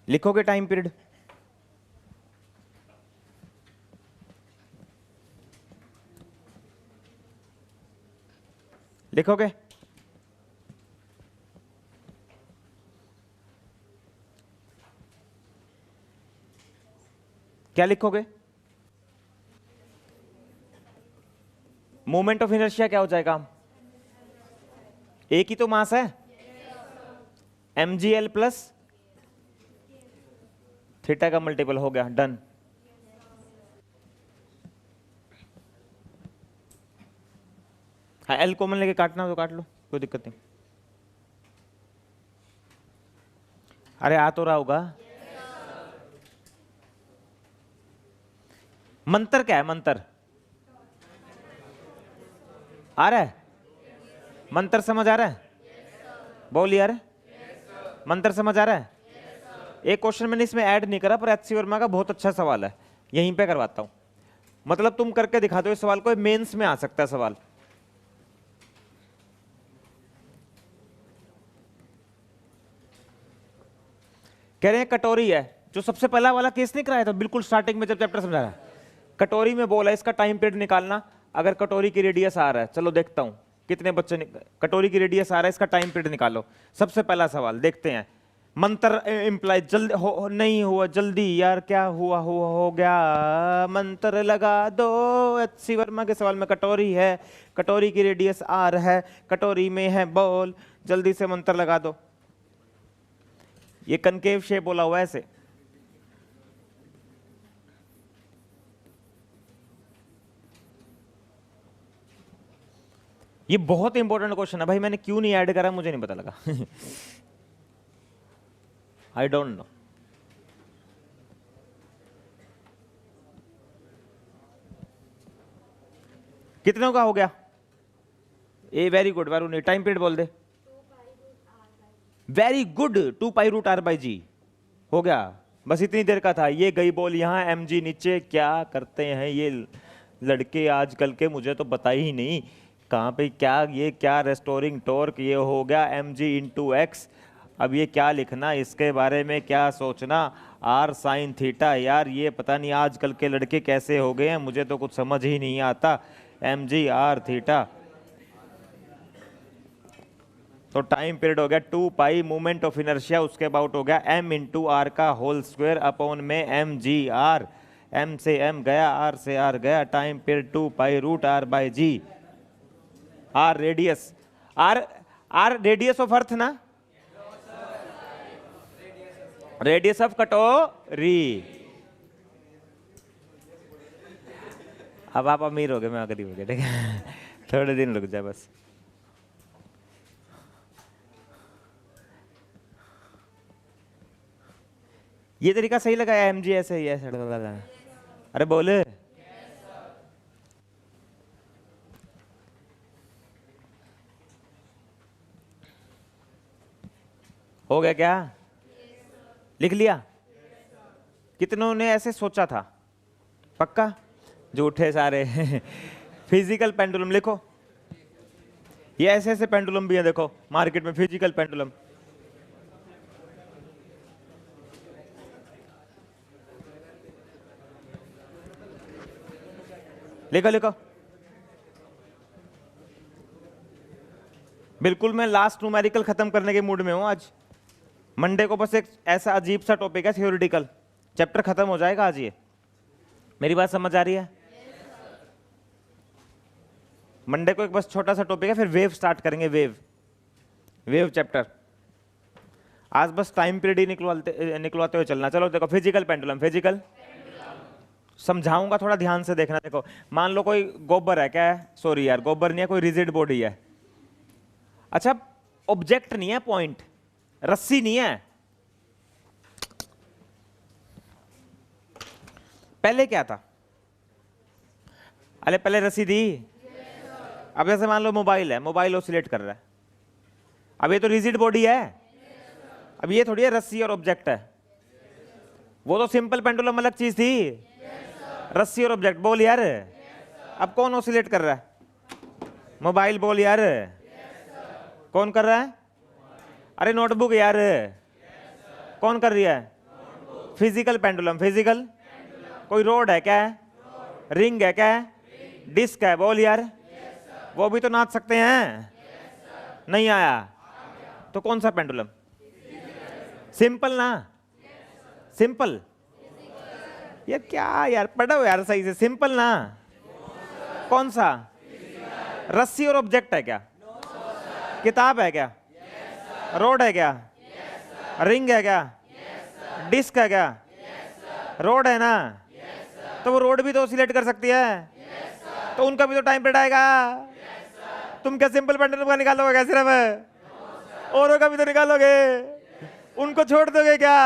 लिखोगे टाइम पीरियड, लिखोगे? क्या लिखोगे? मोमेंट ऑफ इनर्शिया क्या हो जाएगा? एक ही तो मास है, mgl प्लस थीटा का मल्टीपल हो गया, डन। हाँ एल कॉमन लेके काटना तो काट लो, कोई दिक्कत नहीं। अरे आ तो रहा होगा। मंत्र क्या है? मंत्र आ रहा है? मंत्र समझ आ रहा है? बोल यार, मंत्र समझ आ रहा है? एक क्वेश्चन मैंने इसमें ऐड नहीं करा, पर एचसी वर्मा का बहुत अच्छा सवाल है, यहीं पे करवाता हूं। मतलब तुम करके दिखा दो इस सवाल को, मेंस में आ सकता है सवाल। कह रहे हैं कटोरी है, जो सबसे पहला वाला केस नहीं कराया था बिल्कुल स्टार्टिंग में जब चैप्टर समझा रहा, कटोरी में बोला इसका टाइम पीरियड निकालना। अगर कटोरी की रेडियस आ रहा है, चलो देखता हूं कितने बच्चे कटोरी की रेडियस आ रहा है, इसका टाइम पीरियड निकालो। सबसे पहला सवाल देखते हैं। मंत्र इंप्लाई जल्दी नहीं हुआ, जल्दी यार, क्या हुआ हो गया, मंत्र लगा दो। एचसी वर्मा के सवाल में कटोरी है, कटोरी की रेडियस आर है, कटोरी में है बॉल, जल्दी से मंत्र लगा दो। ये कनकेव शेप बोला हुआ है ऐसे। ये बहुत इंपॉर्टेंट क्वेश्चन है भाई, मैंने क्यों नहीं ऐड करा मुझे नहीं पता लगा। I don't know. कितनों का हो गया? A very good Varun, time period बोल दे। वेरी गुड, 2π√r/g हो गया, बस इतनी देर का था। ये गई बॉल यहाँ, mg नीचे। क्या करते हैं ये लड़के आजकल के, मुझे तो पता ही नहीं कहाँ पे क्या, ये क्या रेस्टोरिंग टॉर्क, ये हो गया mg/x। अब ये क्या लिखना, इसके बारे में क्या सोचना, r sin थीटा। यार ये पता नहीं आजकल के लड़के कैसे हो गए हैं, मुझे तो कुछ समझ ही नहीं आता। mg/r थीटा, तो टाइम पीरियड हो गया 2π, मूवमेंट ऑफ इनर्शिया उसके अबाउट हो गया m इंटू आर का होल स्क्वायर अपॉन में mg/r। m से m गया, r से r गया, time period 2π√r/g। r radius, r radius of earth ना, रेडियस ऑफ कटोरी। अब आप अमीर हो गए, मैं गरीब हो गया, ठीक है। थोड़े दिन रुक जाए बस। ये तरीका सही लगा mg ऐसे ही ऐसे? अरे बोले। हो गया क्या? लिख लिया? कितनों ने ऐसे सोचा था? पक्का? झूठे सारे। फिजिकल पेंडुलम लिखो, ये ऐसे ऐसे पेंडुलम भी है देखो मार्केट में, फिजिकल पेंडुलम। लिखो लिखो। बिल्कुल मैं लास्ट न्यूमेरिकल खत्म करने के मूड में हूं आज। मंडे को बस एक ऐसा अजीब सा टॉपिक है थ्योरेटिकल, चैप्टर खत्म हो जाएगा आज। ये मेरी बात समझ आ रही है? मंडे को एक बस छोटा सा टॉपिक है, फिर वेव स्टार्ट करेंगे। वेव चैप्टर आज बस टाइम पीरियड ही निकलवाते हुए चलना। चलो देखो, फिजिकल पेंडुलम, फिजिकल समझाऊंगा, थोड़ा ध्यान से देखना। देखो मान लो कोई गोबर है, क्या है, सॉरी यार गोबर नहीं है, कोई रिजिड बॉडी है। अच्छा ऑब्जेक्ट नहीं है, पॉइंट, रस्सी नहीं है। पहले क्या था? अरे पहले रस्सी थी। अब जैसे मान लो मोबाइल है, मोबाइल ऑसिलेट कर रहा है, अब ये तो रिजिड बॉडी है। अब ये थोड़ी है रस्सी और ऑब्जेक्ट है। वो तो सिंपल पेंडुलम अलग चीज थी, रस्सी और ऑब्जेक्ट। बोल यार, अब कौन ऑसिलेट कर रहा है? मोबाइल। बोल यार, कौन कर रहा है? अरे नोटबुक यार, कौन कर रही है? Physical pendulum, physical. कोई रोड है क्या है? रिंग है क्या है? डिस्क है। बोल यार, वो भी तो नाच सकते हैं। नहीं आया तो कौन सा पेंडुलम? सिंपल ना, सिंपल। यार क्या यार, पढ़ो यार सही से, सिंपल ना। कौन सा? रस्सी और ऑब्जेक्ट है क्या? किताब है क्या? रोड है क्या? रिंग है क्या? डिस्क है क्या? रोड है ना, तो वो रोड भी तो ऑसिलेट कर सकती है, तो उनका भी तो टाइम पीरियड आएगा। तुम क्या सिंपल पेंडुलम का निकालोगे क्या सिर्फ? औरों का भी तो निकालोगे। उनको छोड़ दोगे क्या?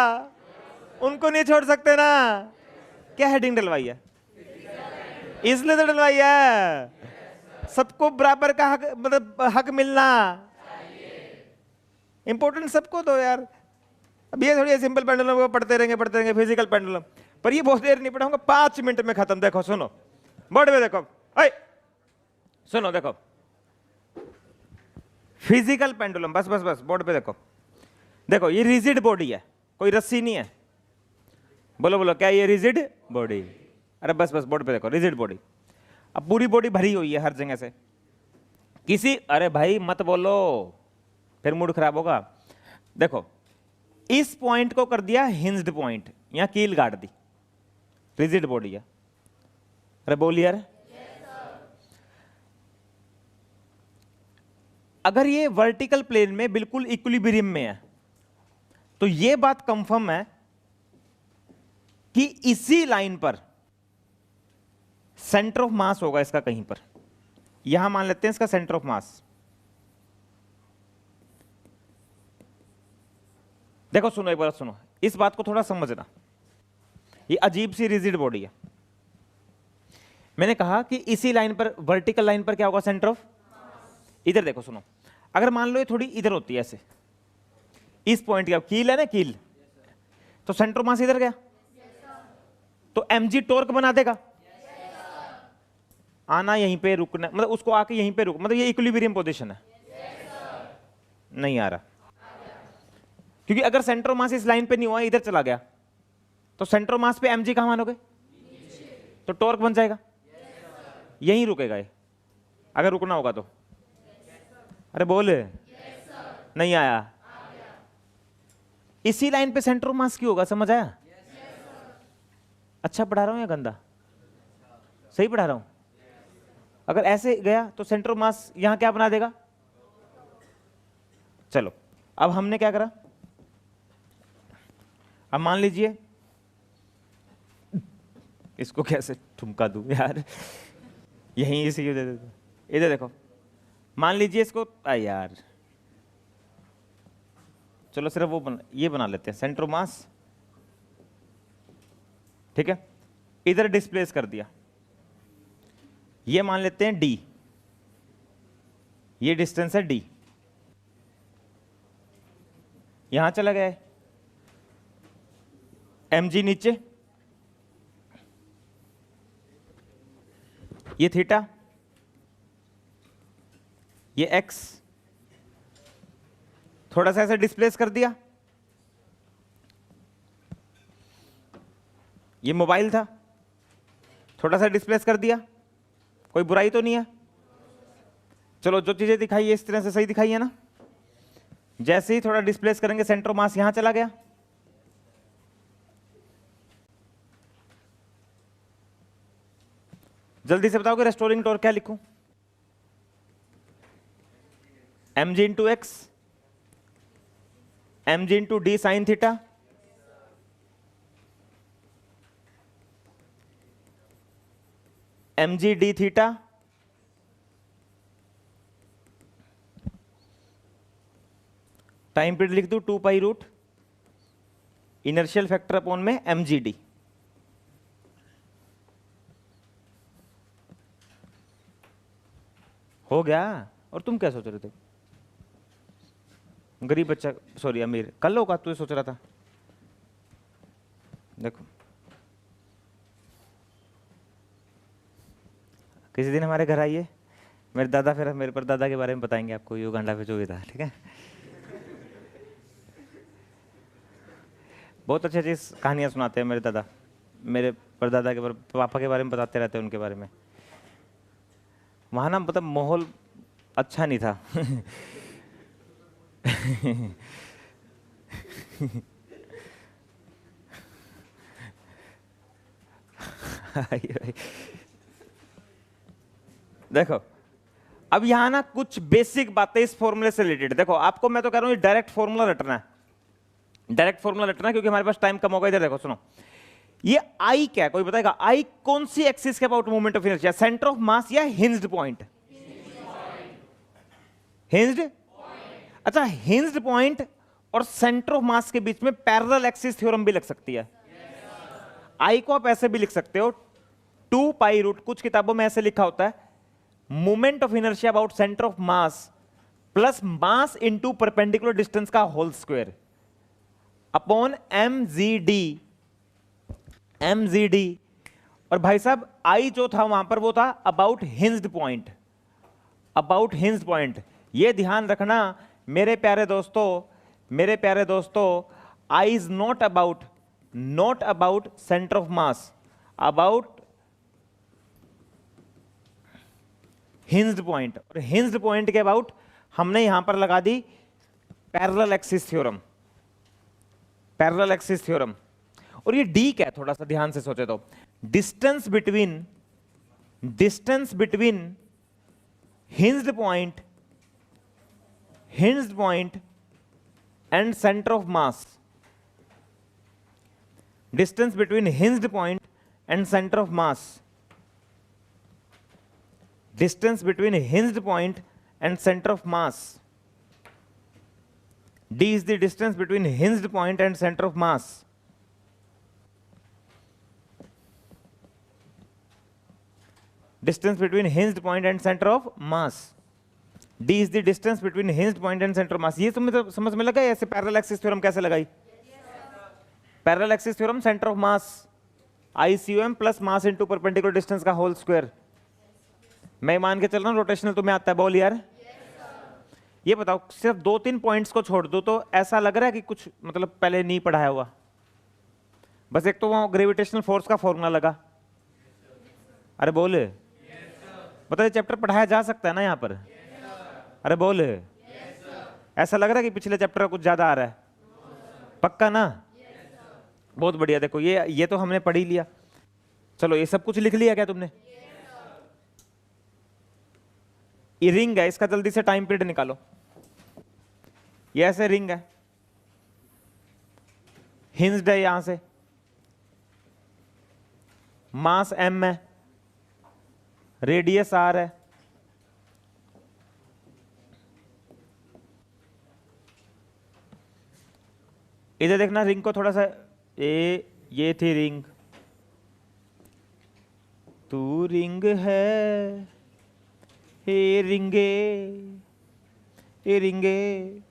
उनको नहीं छोड़ सकते ना। क्या हेडिंग डलवाई है? इसलिए तो डलवाई है, सबको बराबर का हक, मतलब हक मिलना इंपॉर्टेंट सबको दो यार। अब ये थोड़ी सिंपल पेंडुलम को पढ़ते रहेंगे फिजिकल पेंडुलम, पर ये बहुत देर नहीं पढ़ाऊंगा, 5 मिनट में खत्म। देखो सुनो, बोर्ड पे देखो, सुनो देखो, फिजिकल पेंडुलम, बस बस बस बोर्ड पे देखो। देखो ये रिजिड बॉडी है, कोई रस्सी नहीं है। बोलो बोलो, क्या ये रिजिड बॉडी? अरे बस बस बोर्ड पे देखो, रिजिड बॉडी। अब पूरी बॉडी भरी हुई है हर जगह से किसी, अरे भाई मत बोलो फिर मूड खराब होगा। देखो इस पॉइंट को कर दिया हिंज्ड पॉइंट, यहां कील गाड़ दी, रिजिड बॉडी है। अरे बोल यार, अगर ये वर्टिकल प्लेन में बिल्कुल इक्विलिब्रियम में है तो ये बात कंफर्म है कि इसी लाइन पर सेंटर ऑफ मास होगा इसका कहीं पर। यहां मान लेते हैं इसका सेंटर ऑफ मास। देखो सुनो, एक बार सुनो, इस बात को थोड़ा समझना। ये अजीब सी रिजिड बॉडी है। मैंने कहा कि इसी लाइन पर, वर्टिकल लाइन पर क्या होगा, सेंटर ऑफ। इधर देखो सुनो, अगर मान लो ये थोड़ी इधर होती है ऐसे, इस पॉइंट का कील है ना, कील, तो सेंटर ऑफ मास इधर गया, तो mg टॉर्क बना देगा। आना यहीं पे, रुकना मतलब उसको आके यहीं पे रुक, मतलब ये इक्विलिब्रियम पोजीशन है। नहीं आ रहा, क्योंकि अगर सेंटर ऑफ मास इस लाइन पे नहीं हुआ, इधर चला गया, तो सेंटर ऑफ मास पे mg कहां मानोगे, तो टॉर्क बन जाएगा, यहीं रुकेगा ये, अगर रुकना होगा तो। अरे बोल, नहीं आया। इसी लाइन पे सेंटर ऑफ मास क्यों होगा, समझ आया? अच्छा पढ़ा रहा हूं या गंदा? सही पढ़ा रहा हूं? अगर ऐसे गया तो सेंटर ऑफ मास यहां क्या बना देगा। चलो अब हमने क्या करा, अब मान लीजिए, इसको कैसे ठुमका दूं यार, यहीं इसी इधर देखो, मान लीजिए इसको, यार चलो सिर्फ वो ये बना लेते हैं, सेंटर ऑफ मास, ठीक है, इधर डिस्प्लेस कर दिया, ये मान लेते हैं d, ये डिस्टेंस है d, यहां चला गया है mg नीचे, ये थीटा, ये x, थोड़ा सा ऐसे डिस्प्लेस कर दिया, ये मोबाइल था, थोड़ा सा डिस्प्लेस कर दिया, कोई बुराई तो नहीं है। चलो जो चीजें दिखाई है इस तरह से सही दिखाई है ना। जैसे ही थोड़ा डिस्प्लेस करेंगे सेंटर ऑफ मास यहां चला गया, जल्दी से बताओगे रेस्टोरिंग टॉर्क क्या लिखूं, mg into x, mg into D sine theta, mg D theta, time period लिख दूं 2 pi root inertial factor upon में mg डी। हो गया। और तुम क्या सोच रहे थे, गरीब बच्चा, सॉरी अमीर, कल होगा तू सोच रहा था। देखो किसी दिन हमारे घर आइए, मेरे दादा, फिर मेरे परदादा के बारे में बताएंगे आपको, युगांडा पे जो भी था, ठीक है। बहुत अच्छी अच्छी कहानियां सुनाते हैं मेरे दादा, मेरे परदादा के बारे, पापा के बारे में बताते रहते हैं उनके बारे में। वहाँ ना मतलब माहौल अच्छा नहीं था। देखो अब यहां ना कुछ बेसिक बातें इस फॉर्मूले से रिलेटेड, देखो आपको मैं तो कह रहा हूं डायरेक्ट फॉर्मूला रटना है, डायरेक्ट फॉर्मूला रटना है, क्योंकि हमारे पास टाइम कम होगा। इधर देखो सुनो, ये आई क्या है, कोई बताएगा? आई कौन सी एक्सिस के about moment of inertia, centre of मास या हिंज्ड पॉइंट? हिंज्ड। अच्छा, हिंज्ड पॉइंट और सेंटर ऑफ मास के बीच में पैरेलल एक्सिस थ्योरम भी लग सकती है। आई को आप ऐसे भी लिख सकते हो, 2 पाई रूट, कुछ किताबों में ऐसे लिखा होता है, moment of inertia about centre of mass plus mass into perpendicular distance का होल स्क्वायर अपॉन mgd। और भाई साहब आई जो था वहां पर वो था about hinged point, about hinged point. ये ध्यान रखना मेरे प्यारे दोस्तों, मेरे प्यारे दोस्तों, I is not about centre of mass, about hinged point. और हिंज्ड पॉइंट के अबाउट हमने यहां पर लगा दी parallel axis theorem, parallel axis theorem. और ये डी क्या है, थोड़ा सा ध्यान से सोचे तो, distance between hinged point and centre of mass, distance between hinged point and centre of mass, Distance between hinged point and center of mass. D is the distance between hinged point and center of mass. Distance between hinged point and center of mass. D is the distance between hinged point and center of mass. ये तुम्हें तो समझ में लगा ऐसे parallel axis theorem कैसे लगाई? Parallel axis theorem, centre of mass ICOM plus mass into perpendicular distance का होल स्क्वायर. मैं मान के चल रहा हूं रोटेशनल तुम्हें आता है. बोल यार. ये बताओ सिर्फ 2-3 पॉइंट्स को छोड़ दो तो ऐसा लग रहा है कि कुछ मतलब पहले नहीं पढ़ाया हुआ. बस एक तो वहां ग्रेविटेशनल फोर्स का फॉर्मूला लगा. अरे बोले बताइए चैप्टर पढ़ाया जा सकता है ना यहाँ पर. अरे बोले ऐसा लग रहा है कि पिछले चैप्टर का कुछ ज्यादा आ रहा है. पक्का ना. बहुत बढ़िया. देखो ये तो हमने पढ़ ही लिया. चलो ये सब कुछ लिख लिया क्या तुमने? ये रिंग है, इसका जल्दी से टाइम पीरियड निकालो. ये ऐसे रिंग है, हिंज्ड है, यहां से मास m है, रेडियस r है, इधर देखना रिंग को थोड़ा सा. ये थी रिंग. तू रिंग है हे रिंगे, ए रिंगे,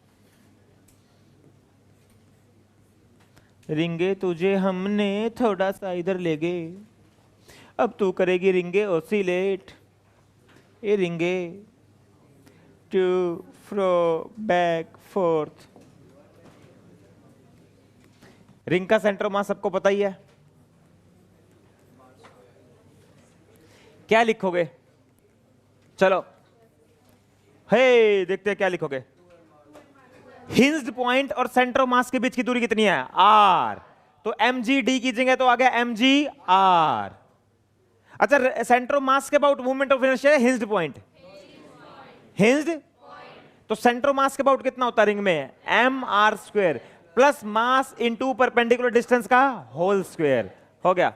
रिंगे तुझे हमने थोड़ा सा इधर ले गए, अब तू करेगी रिंगे ओसिलेट. ए रिंगे to fro back forth. Ring का सेंटर मास सबको पता ही है. क्या लिखोगे? चलो हे देखते हैं क्या लिखोगे. हिंज्ड पॉइंट और सेंटर ऑफ मास के बीच की दूरी कितनी है? r. तो mgd की जगह तो आ गया mgr. अच्छा सेंटर ऑफ मास के अबाउट मूवमेंट ऑफ इनर्शिया है हिंज्ड पॉइंट. हिंज्ड तो सेंटर ऑफ मास के अबाउट कितना होता है रिंग में? mr square plus mass into perpendicular distance का होल स्क्वायर. हो गया.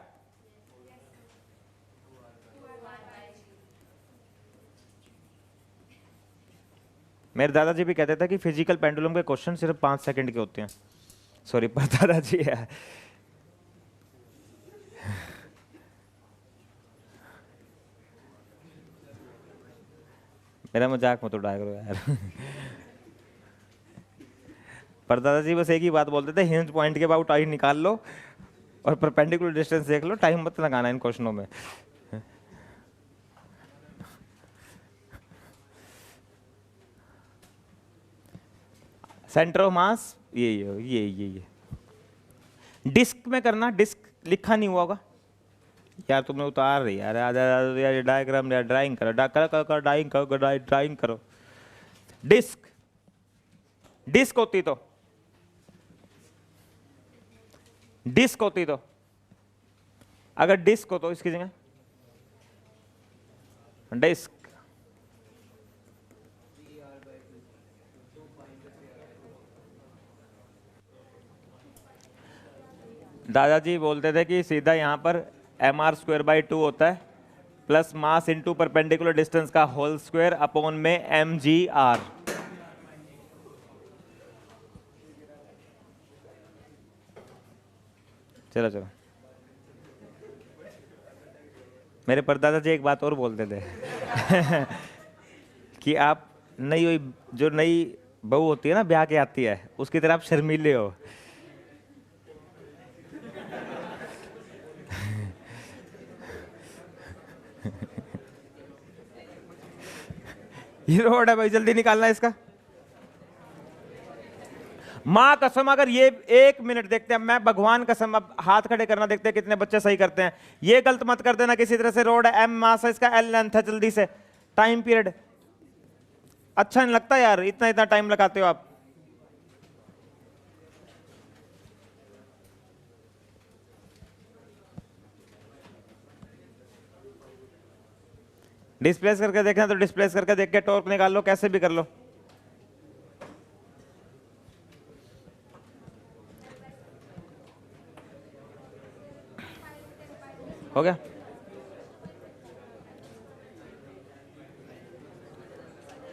मेरे दादाजी भी कहते थे कि फिजिकल पेंडुलम के क्वेश्चन सिर्फ 5 सेकंड के होते हैं. सॉरी पर दादाजी है. मेरा मजाक मत उड़ाया करो यार. पर दादाजी बस एक ही बात बोलते थे, हिंज पॉइंट के अबाउट आई निकाल लो और परपेंडिकुलर डिस्टेंस देख लो. टाइम मत लगाना इन क्वेश्चनों में. सेंटर ऑफ मास ये डिस्क में करना. डिस्क लिखा नहीं हुआ होगा यार, तुमने उतार रही यार. यार डायग्राम यार ड्राइंग करो, ड्राइंग करो. डिस्क होती तो अगर डिस्क हो तो इसकी जगह डिस्क. दादाजी बोलते थे कि सीधा यहां पर mr स्क्वायर बाई 2 होता है plus mass into perpendicular distance का होल स्क्वायर अपॉन में mgr. चलो चलो. मेरे परदादा जी एक बात और बोलते थे कि आप जो नई बहू होती है ना, ब्याह के आती है, उसकी तरह आप शर्मीले हो. ये रोड है भाई, जल्दी निकालना इसका. मां कसम अगर ये 1 मिनट देखते हैं, मैं भगवान कसम, अब हाथ खड़े करना देखते हैं कितने बच्चे सही करते हैं. ये गलत मत कर देना किसी तरह से. रोड है, m मास है, इसका l लेंथ है. जल्दी से टाइम पीरियड. अच्छा नहीं लगता यार इतना इतना टाइम लगाते हो आप. डिस्प्लेस करके देखना तो डिस्प्लेस करके देख के टॉर्क निकाल लो, कैसे भी कर लो. हो गया.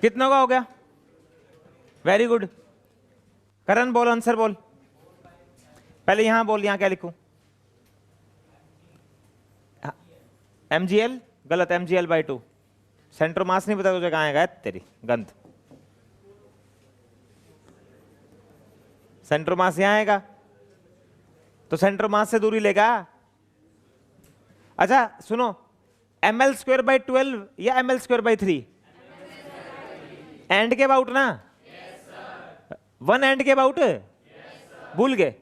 कितना का हो गया? Very good. करण बोल, आंसर बोल। पहले यहां बोल, यहां क्या लिखूं? mgl गलत, mgl/2। सेंटर मास नहीं पता तुझे कहां है तेरी गंद। सेंटर मास यहां आएगा तो सेंटर मास से दूरी लेगा। अच्छा सुनो, ml²/12 या ml²/3? एंड के अबाउट ना? वन एंड के अबाउट? भूल गए?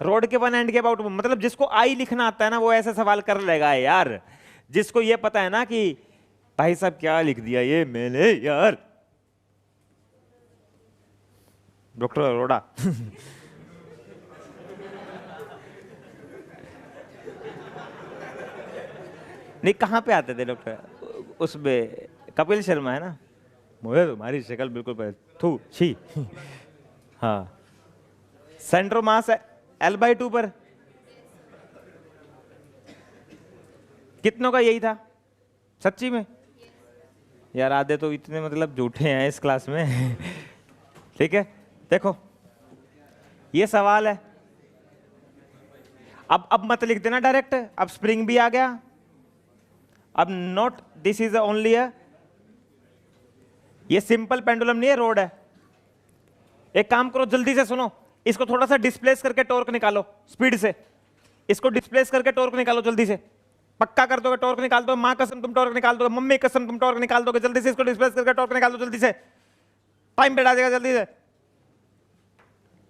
रोड के वन एंड के अबाउट। मतलब जिसको आई लिखना आता है ना वो ऐसे सवाल कर लेगा यार। जिसको ये पता है ना कि भाई साहब क्या लिख दिया ये मैंने यार, डॉक्टर अरोड़ा। नहीं कहां पे आते थे डॉक्टर? उसमें कपिल शर्मा है ना। मुझे तुम्हारी शक्ल बिल्कुल थू छी। हाँ, सेंट्रो मास L/2 पर कितनों का यही था सच्ची में? यार आधे तो इतने मतलब झूठे हैं इस क्लास में। ठीक है देखो ये सवाल है। अब मत लिख देना डायरेक्ट, अब स्प्रिंग भी आ गया। अब नॉट दिस इज ओनली ये सिंपल पेंडुलम नहीं है, रोड है। एक काम करो जल्दी से सुनो, इसको थोड़ा सा डिस्प्लेस करके टॉर्क निकालो स्पीड से। इसको डिस्प्लेस करके टॉर्क निकालो जल्दी से। पक्का कर दोगे टॉर्क निकाल दो, मां कसम तुम टॉर्क निकाल दोगे, मम्मी कसम तुम टॉर्क निकाल दोगे। जल्दी से इसको डिस्प्लेस करके टॉर्क निकाल दो जल्दी से, टाइम बैठा देगा। जल्दी से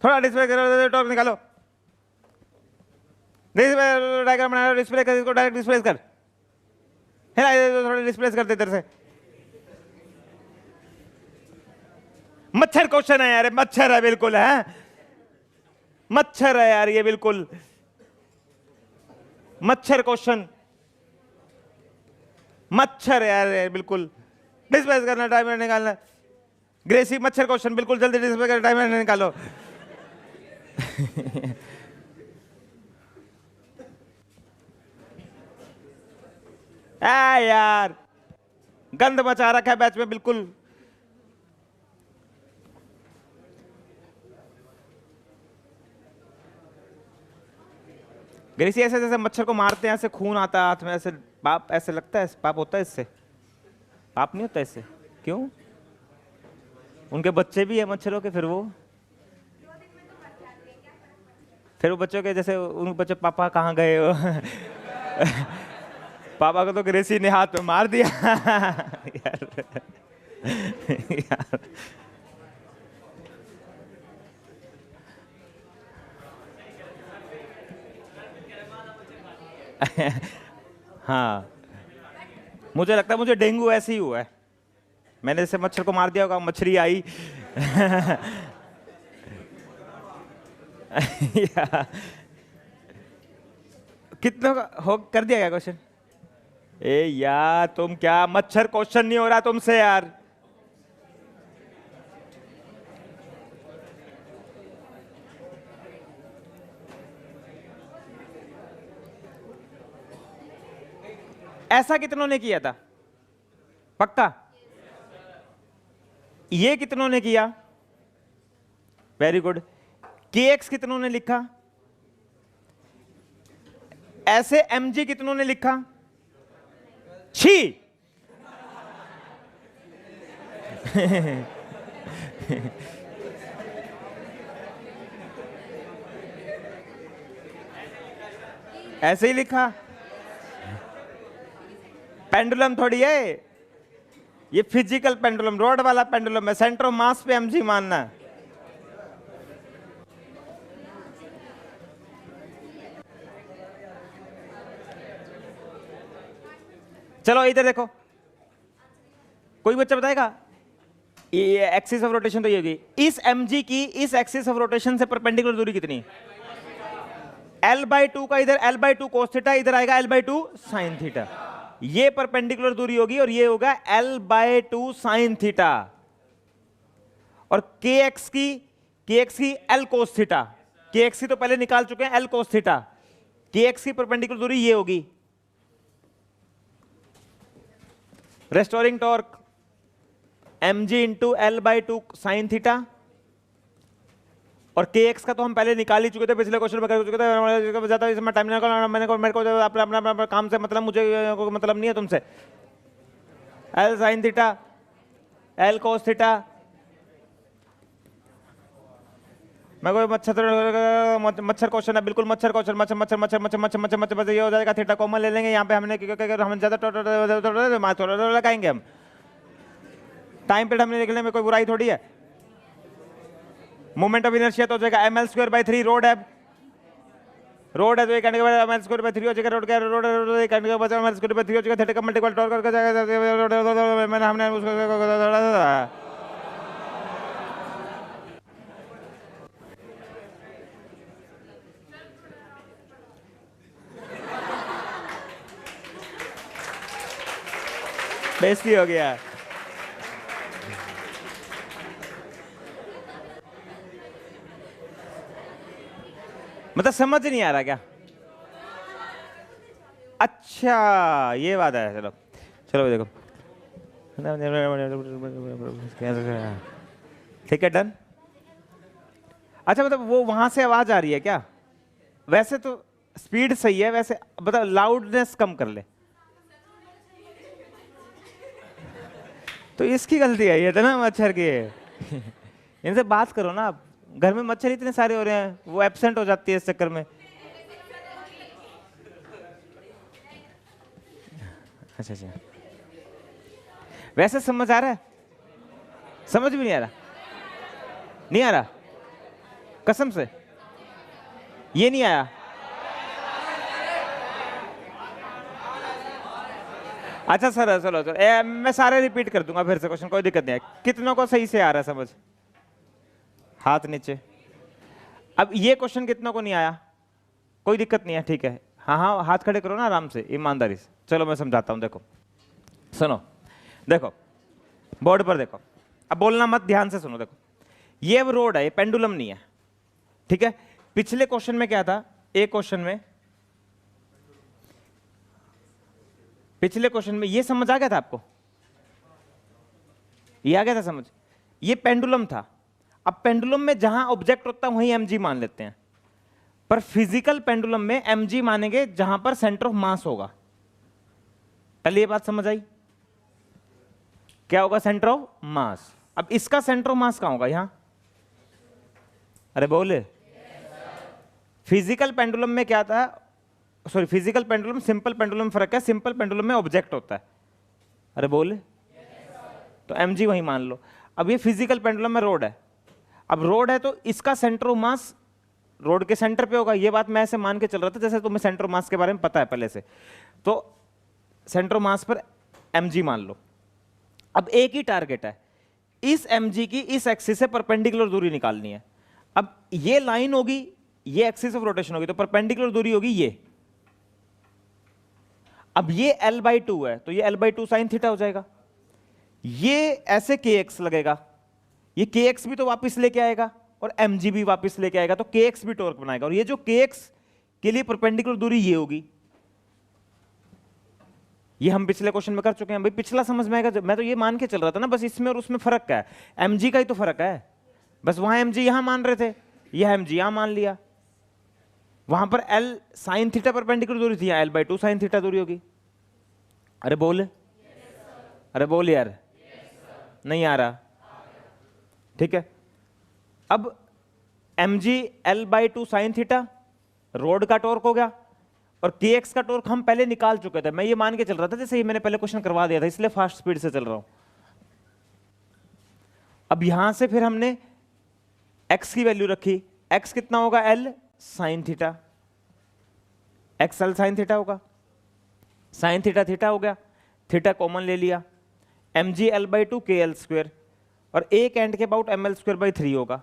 थोड़ा डिस्प्लेस करो, टॉर्क निकालो। डायग्राम बना, डिस्प्ले कर, इसको डायरेक्ट डिस्प्लेस कर, थोड़ा डिस्प्लेस कर दे इधर से। मच्छर क्वेश्चन है यार, मच्छर है बिल्कुल, है मच्छर है यार ये बिल्कुल मच्छर क्वेश्चन, मच्छर है यार बिल्कुल। डिस्प्लेस करना, टाइम निकालना। ग्रेसी मच्छर क्वेश्चन बिल्कुल, जल्दी डिस्प्ले करना, टाइम निकालो। यार गंद मचा रखा है बैच में बिल्कुल। ग्रेसी ऐसे जैसे मच्छर को मारते हैं ऐसे खून आता है हाथ में, ऐसे पाप ऐसे लगता है, पाप होता है इससे? पाप नहीं होता इससे? क्यों? उनके बच्चे भी है मच्छरों के, फिर वो बच्चों के जैसे उन बच्चे पापा कहाँ गए हो? पापा को तो ग्रेसी ने हाथ में मार दिया। यार, यार। हाँ मुझे लगता है मुझे डेंगू ऐसे ही हुआ है। मैंने जैसे मच्छर को मार दिया होगा, मछली आई। कितना हो कर दिया क्या क्वेश्चन? ए यार तुम क्या, मच्छर क्वेश्चन नहीं हो रहा तुमसे यार। ऐसा कितनों ने किया था? पक्का? ये कितनों ने किया? Very good. kx कितनों ने लिखा? ऐसे mg कितनों ने लिखा? छी। ऐसे ही लिखा। पेंडुलम थोड़ी है ये, फिजिकल पेंडुलम, रोड वाला पेंडुलम है। सेंटर ऑफ मास पे mg मानना है। चलो इधर देखो, कोई बच्चा बताएगा ये एक्सिस ऑफ रोटेशन तो ये होगी। इस mg की इस एक्सिस ऑफ रोटेशन से परपेंडिकुलर दूरी कितनी? L/2 का इधर L/2 cos थीटा, इधर आएगा L/2 sin थीटा। ये परपेंडिकुलर दूरी होगी और ये होगा L/2 sin थीटा। और kx की L cos थीटा, kx की तो पहले निकाल चुके हैं, L cos थीटा। kx की परपेंडिकुलर दूरी ये होगी। Restoring torque mg into L by two sine theta, और kx का तो हम पहले निकाल ही चुके थे, पिछले क्वेश्चन में कर चुके थे, ज्यादा इसमें टाइम नहीं लगा, मेरे को अपना काम से मतलब, मुझे मतलब नहीं है तुमसे। L sine theta, L cos theta, मैं कोई मच्छर क्वेश्चन है, बिल्कुल मच्छर क्वेश्चन, मच्छर मच्छर मच्छर मच्छर मच्छर मच्छर मच्छर मच्छर, ये हो जाएगा, थीटा कॉमन ले लेंगे यहाँ पे हमने, क्योंकि हम ज्यादा थोड़ा लगाएंगे हम, टाइम पीरियड हमने निकलने में कोई बुराई थोड़ी है। मोमेंट ऑफ इनर्शिया तो हो जाएगा M L square by 3, rod है, रोड है तो एक घंटे के बाद एम एल स्क्वायर बाई 3 हो जाएगा, रोड क्या रोड है, एक घंटे के बाद एम एल स्क्वायर बाई 3 हो जाएगा, थीटा का मल्टीपल टॉर्क करके जाएगा, मैंने हमने उसको बेइज्जती हो गया। मतलब समझ नहीं आ रहा क्या? अच्छा ये बात है, चलो चलो देखो, ठीक है डन। अच्छा मतलब वो वहां से आवाज आ रही है क्या? वैसे तो स्पीड सही है, वैसे मतलब लाउडनेस कम कर ले, तो इसकी गलती है ये तो ना मच्छर की। इनसे बात करो ना आप, घर में मच्छर इतने सारे हो रहे हैं, वो एब्सेंट हो जाती है इस चक्कर में। अच्छा अच्छा, वैसे समझ आ रहा है? समझ भी नहीं आ रहा? नहीं आ रहा कसम से? ये नहीं आया? अच्छा सर चलो चलो, मैं सारे रिपीट कर दूंगा फिर से क्वेश्चन, कोई दिक्कत नहीं है। कितनों को सही से आ रहा है समझ? हाथ नीचे। अब ये क्वेश्चन कितनों को नहीं आया? कोई दिक्कत नहीं है, ठीक है। हाँ हाँ हाथ खड़े करो ना आराम से, ईमानदारी से। चलो मैं समझाता हूं, देखो सुनो, देखो बोर्ड पर देखो, अब बोलना मत, ध्यान से सुनो। देखो ये अब रोड है, ये पेंडुलम नहीं है, ठीक है। पिछले क्वेश्चन में क्या था? एक क्वेश्चन में, पिछले क्वेश्चन में ये समझ आ गया था आपको? ये आ गया था समझ? ये पेंडुलम था। अब पेंडुलम में जहां ऑब्जेक्ट होता है वहीं एमजी मान लेते हैं, पर फिजिकल पेंडुलम में एमजी मानेंगे जहां पर सेंटर ऑफ मास होगा। पहले ये बात समझ आई? क्या होगा? सेंटर ऑफ मास। अब इसका सेंटर ऑफ मास कहां होगा? यहां। अरे बोले, फिजिकल पेंडुलम में क्या था? Sorry, physical pendulum simple pendulum में फर्क है, सिंपल पेंडुलम में ऑब्जेक्ट होता है। अरे बोले, तो एमजी वहीं मान लो। अब ये फिजिकल पेंडुलम में रोड है, अब रोड है तो इसका सेंटर ऑफ मास रोड के सेंटर पे होगा। ये बात मैं ऐसे मान के चल रहा था जैसे तुम्हें सेंटर ऑफ मास के बारे में पता है पहले से, तो सेंटर ऑफ मास पर एमजी मान लो। अब एक ही टारगेट है, इस एमजी की इस एक्सिस से परपेंडिकुलर दूरी निकालनी है। अब ये लाइन होगी, ये एक्सिस ऑफ रोटेशन होगी, तो परपेंडिकुलर दूरी होगी ये। अब ये l/2 है तो ये l/2 साइन थीटा हो जाएगा। ये ऐसे kx लगेगा, ये kx भी तो वापस लेके आएगा और mg भी वापस लेके आएगा, तो kx भी टॉर्क बनाएगा, और ये जो kx के लिए परपेंडिकुलर दूरी ये होगी। ये हम पिछले क्वेश्चन में कर चुके हैं भाई, पिछला समझ में आएगा। मैं तो ये मान के चल रहा था ना, बस इसमें और उसमें फर्क क्या है? mg का ही तो फर्क है, बस वहां mg यहां मान रहे थे, यह mg यहां मान लिया। वहां पर l साइन थीटा परपेंडिकुलर दूरी थी, l/2 साइन थीटा दूरी होगी। अरे बोल, अरे बोल यार, नहीं आ रहा? ठीक है। अब mg l/2 sine theta road का टॉर्क हो गया, और kx का टॉर्क हम पहले निकाल चुके थे। मैं ये मान के चल रहा था जैसे ही मैंने पहले क्वेश्चन करवा दिया था, इसलिए फास्ट स्पीड से चल रहा हूं। अब यहां से फिर हमने x की वैल्यू रखी, x कितना होगा? l sine theta, x l sine theta होगा, साइन थीटा थीटा हो गया, थीटा कॉमन ले लिया, mg l/2 kl स्क्वायर, और एक एंड के अबाउट ml स्क्वायर बाई 3 होगा।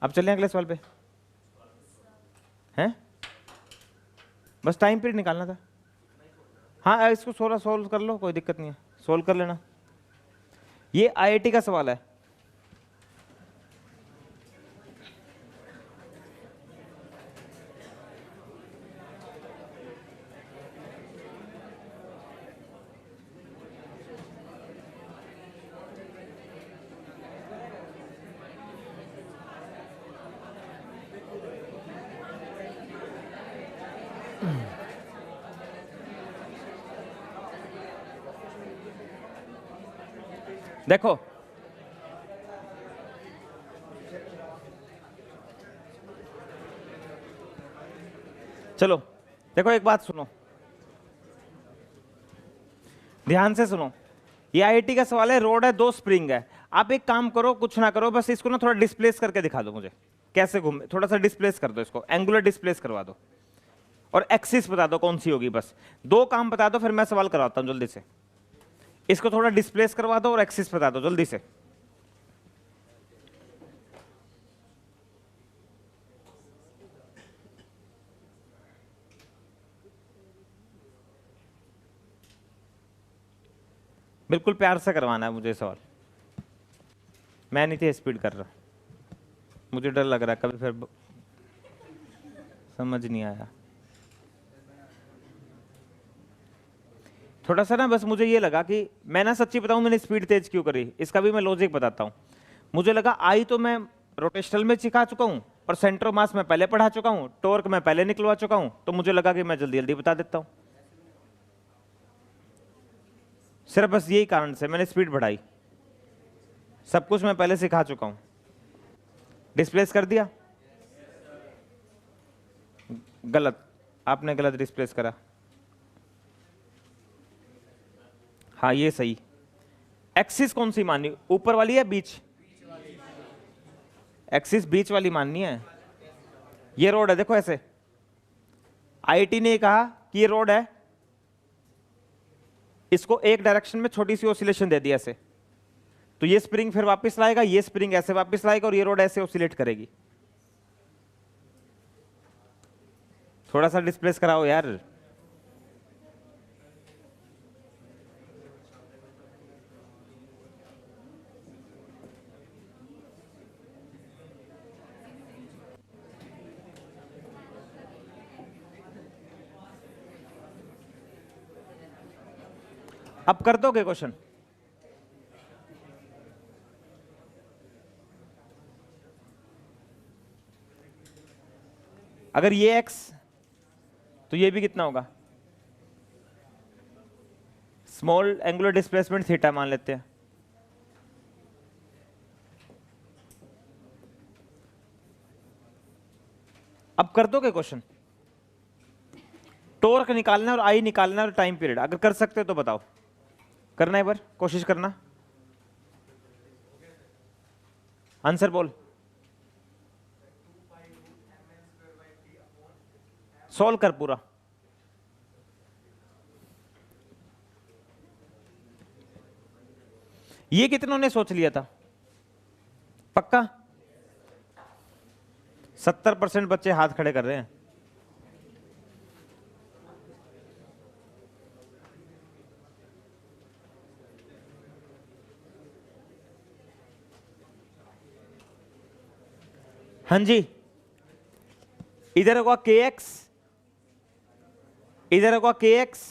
अब चलें अगले सवाल पे, हैं? बस टाइम पीरियड निकालना था। हाँ इसको थोड़ा सोल्व कर लो, कोई दिक्कत नहीं है, सोल्व कर लेना। ये आईआईटी का सवाल है। देखो चलो देखो, एक बात सुनो, ध्यान से सुनो। ये आईआईटी का सवाल है, रोड है, 2 स्प्रिंग है। आप एक काम करो, कुछ ना करो, बस इसको ना थोड़ा डिस्प्लेस करके दिखा दो मुझे, कैसे घूमे, थोड़ा सा डिस्प्लेस कर दो इसको, एंगुलर डिस्प्लेस करवा दो, और एक्सिस बता दो कौन सी होगी। बस 2 काम बता दो, फिर मैं सवाल करवाता हूं जल्दी से। इसको थोड़ा डिस्प्लेस करवा दो और एक्सिस बता दो जल्दी से। बिल्कुल प्यार से करवाना है मुझे सवाल, मैं नहीं थी स्पीड कर रहा, मुझे डर लग रहा है कभी फिर समझ नहीं आया। थोड़ा सा ना बस मुझे ये लगा कि मैं ना सच्ची बताऊं मैंने स्पीड तेज क्यों करी, इसका भी मैं लॉजिक बताता हूं। मुझे लगा आई तो मैं रोटेशनल में सिखा चुका हूं, और सेंटर ऑफ मास में पहले पढ़ा चुका हूं, टॉर्क में पहले निकलवा चुका हूं, तो मुझे लगा कि मैं जल्दी जल्दी बता देता हूं। सिर्फ बस यही कारण से मैंने स्पीड बढ़ाई, सब कुछ मैं पहले सिखा चुका हूं। डिस्प्लेस कर दिया, गलत, आपने गलत डिस्प्लेस करा। हाँ ये सही। एक्सिस कौन सी माननी, ऊपर वाली है बीच? एक्सिस बीच वाली माननी है। ये रोड है, देखो ऐसे, आईआईटी ने कहा कि ये रोड है, इसको एक डायरेक्शन में छोटी सी ऑसिलेशन दे दी ऐसे, तो ये स्प्रिंग फिर वापस लाएगा, ये स्प्रिंग ऐसे वापस लाएगा, और ये रोड ऐसे ऑसिलेट करेगी। थोड़ा सा डिस्प्लेस कराओ यार। अब कर दोगे क्वेश्चन? अगर ये x तो ये भी कितना होगा? स्मॉल एंगुलर डिस्प्लेसमेंट थीटा मान लेते हैं। अब कर दोगे क्वेश्चन? टॉर्क निकालना और आई निकालना और टाइम पीरियड, अगर कर सकते हो तो बताओ, करना है, बार कोशिश करना, आंसर बोल। सॉल्व कर पूरा। ये कितनों ने सोच लिया था? पक्का? 70% बच्चे हाथ खड़े कर रहे हैं। हाँ जी, इधर होगा kx, इधर होगा kx,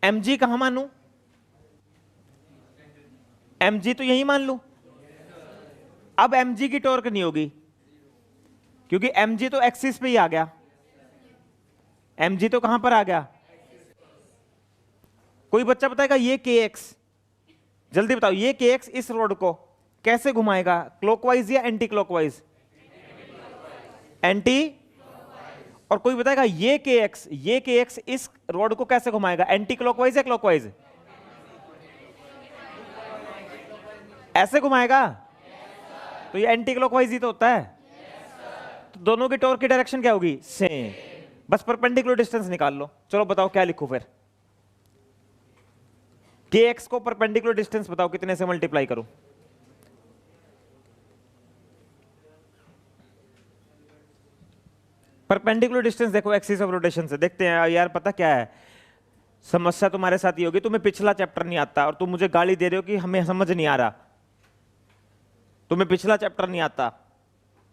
mg कहां मानू? mg तो यही मान लू। अब mg की टॉर्क नहीं होगी, क्योंकि mg तो एक्सिस पे ही आ गया। mg तो कहां पर आ गया? कोई बच्चा बताएगा ये kx, जल्दी बताओ, ये kx इस रोड को कैसे घुमाएगा, क्लॉकवाइज या एंटी क्लॉकवाइज? एंटी। और कोई बताएगा ये kx इस रोड को कैसे घुमाएगा, एंटी क्लॉकवाइज या क्लॉकवाइज? ऐसे घुमाएगा, तो ये एंटी क्लॉकवाइज ही तो होता है। तो दोनों की टॉर्क की डायरेक्शन क्या होगी? सेम। बस परपेंडिकुलर डिस्टेंस निकाल लो। चलो बताओ क्या लिखूं फिर? kx को परपेंडिकुलर डिस्टेंस बताओ कितने से मल्टीप्लाई करूं? परपेंडिकुलर डिस्टेंस देखो एक्सिस ऑफ रोटेशन से, देखते हैं यार पता क्या है समस्या तुम्हारे साथ ही होगी, तुम्हें पिछला चैप्टर नहीं आता और तुम मुझे गाली दे रहे हो कि हमें समझ नहीं आ रहा, तुम्हें पिछला चैप्टर नहीं आता।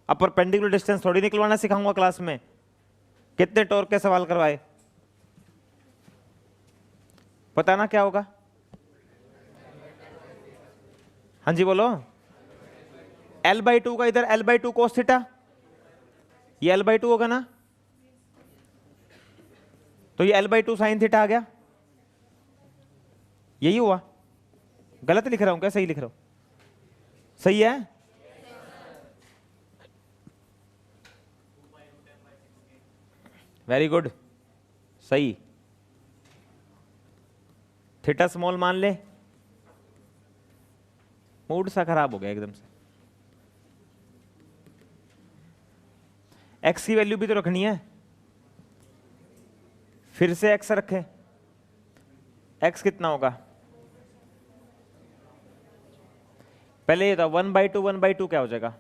अब परपेंडिकुलर डिस्टेंस थोड़ी निकलवाना सिखाऊंगा क्लास में। कितने टॉर्क के सवाल करवाए, पता ना क्या होगा? हाँ जी बोलो। L/2 का इधर L/2 cos थीटा, ये L/2 होगा ना, तो ये L/2 sin थीटा आ गया, यही हुआ। गलत लिख रहा हूं क्या, सही लिख रहा हूं? सही है। वेरी गुड, सही। थीटा स्मॉल मान ले, मूड सा खराब हो गया एकदम से। एक्स की वैल्यू भी तो रखनी है, फिर से एक्स रखें। एक्स कितना होगा? पहले ये था 1/2, 1/2 क्या हो जाएगा?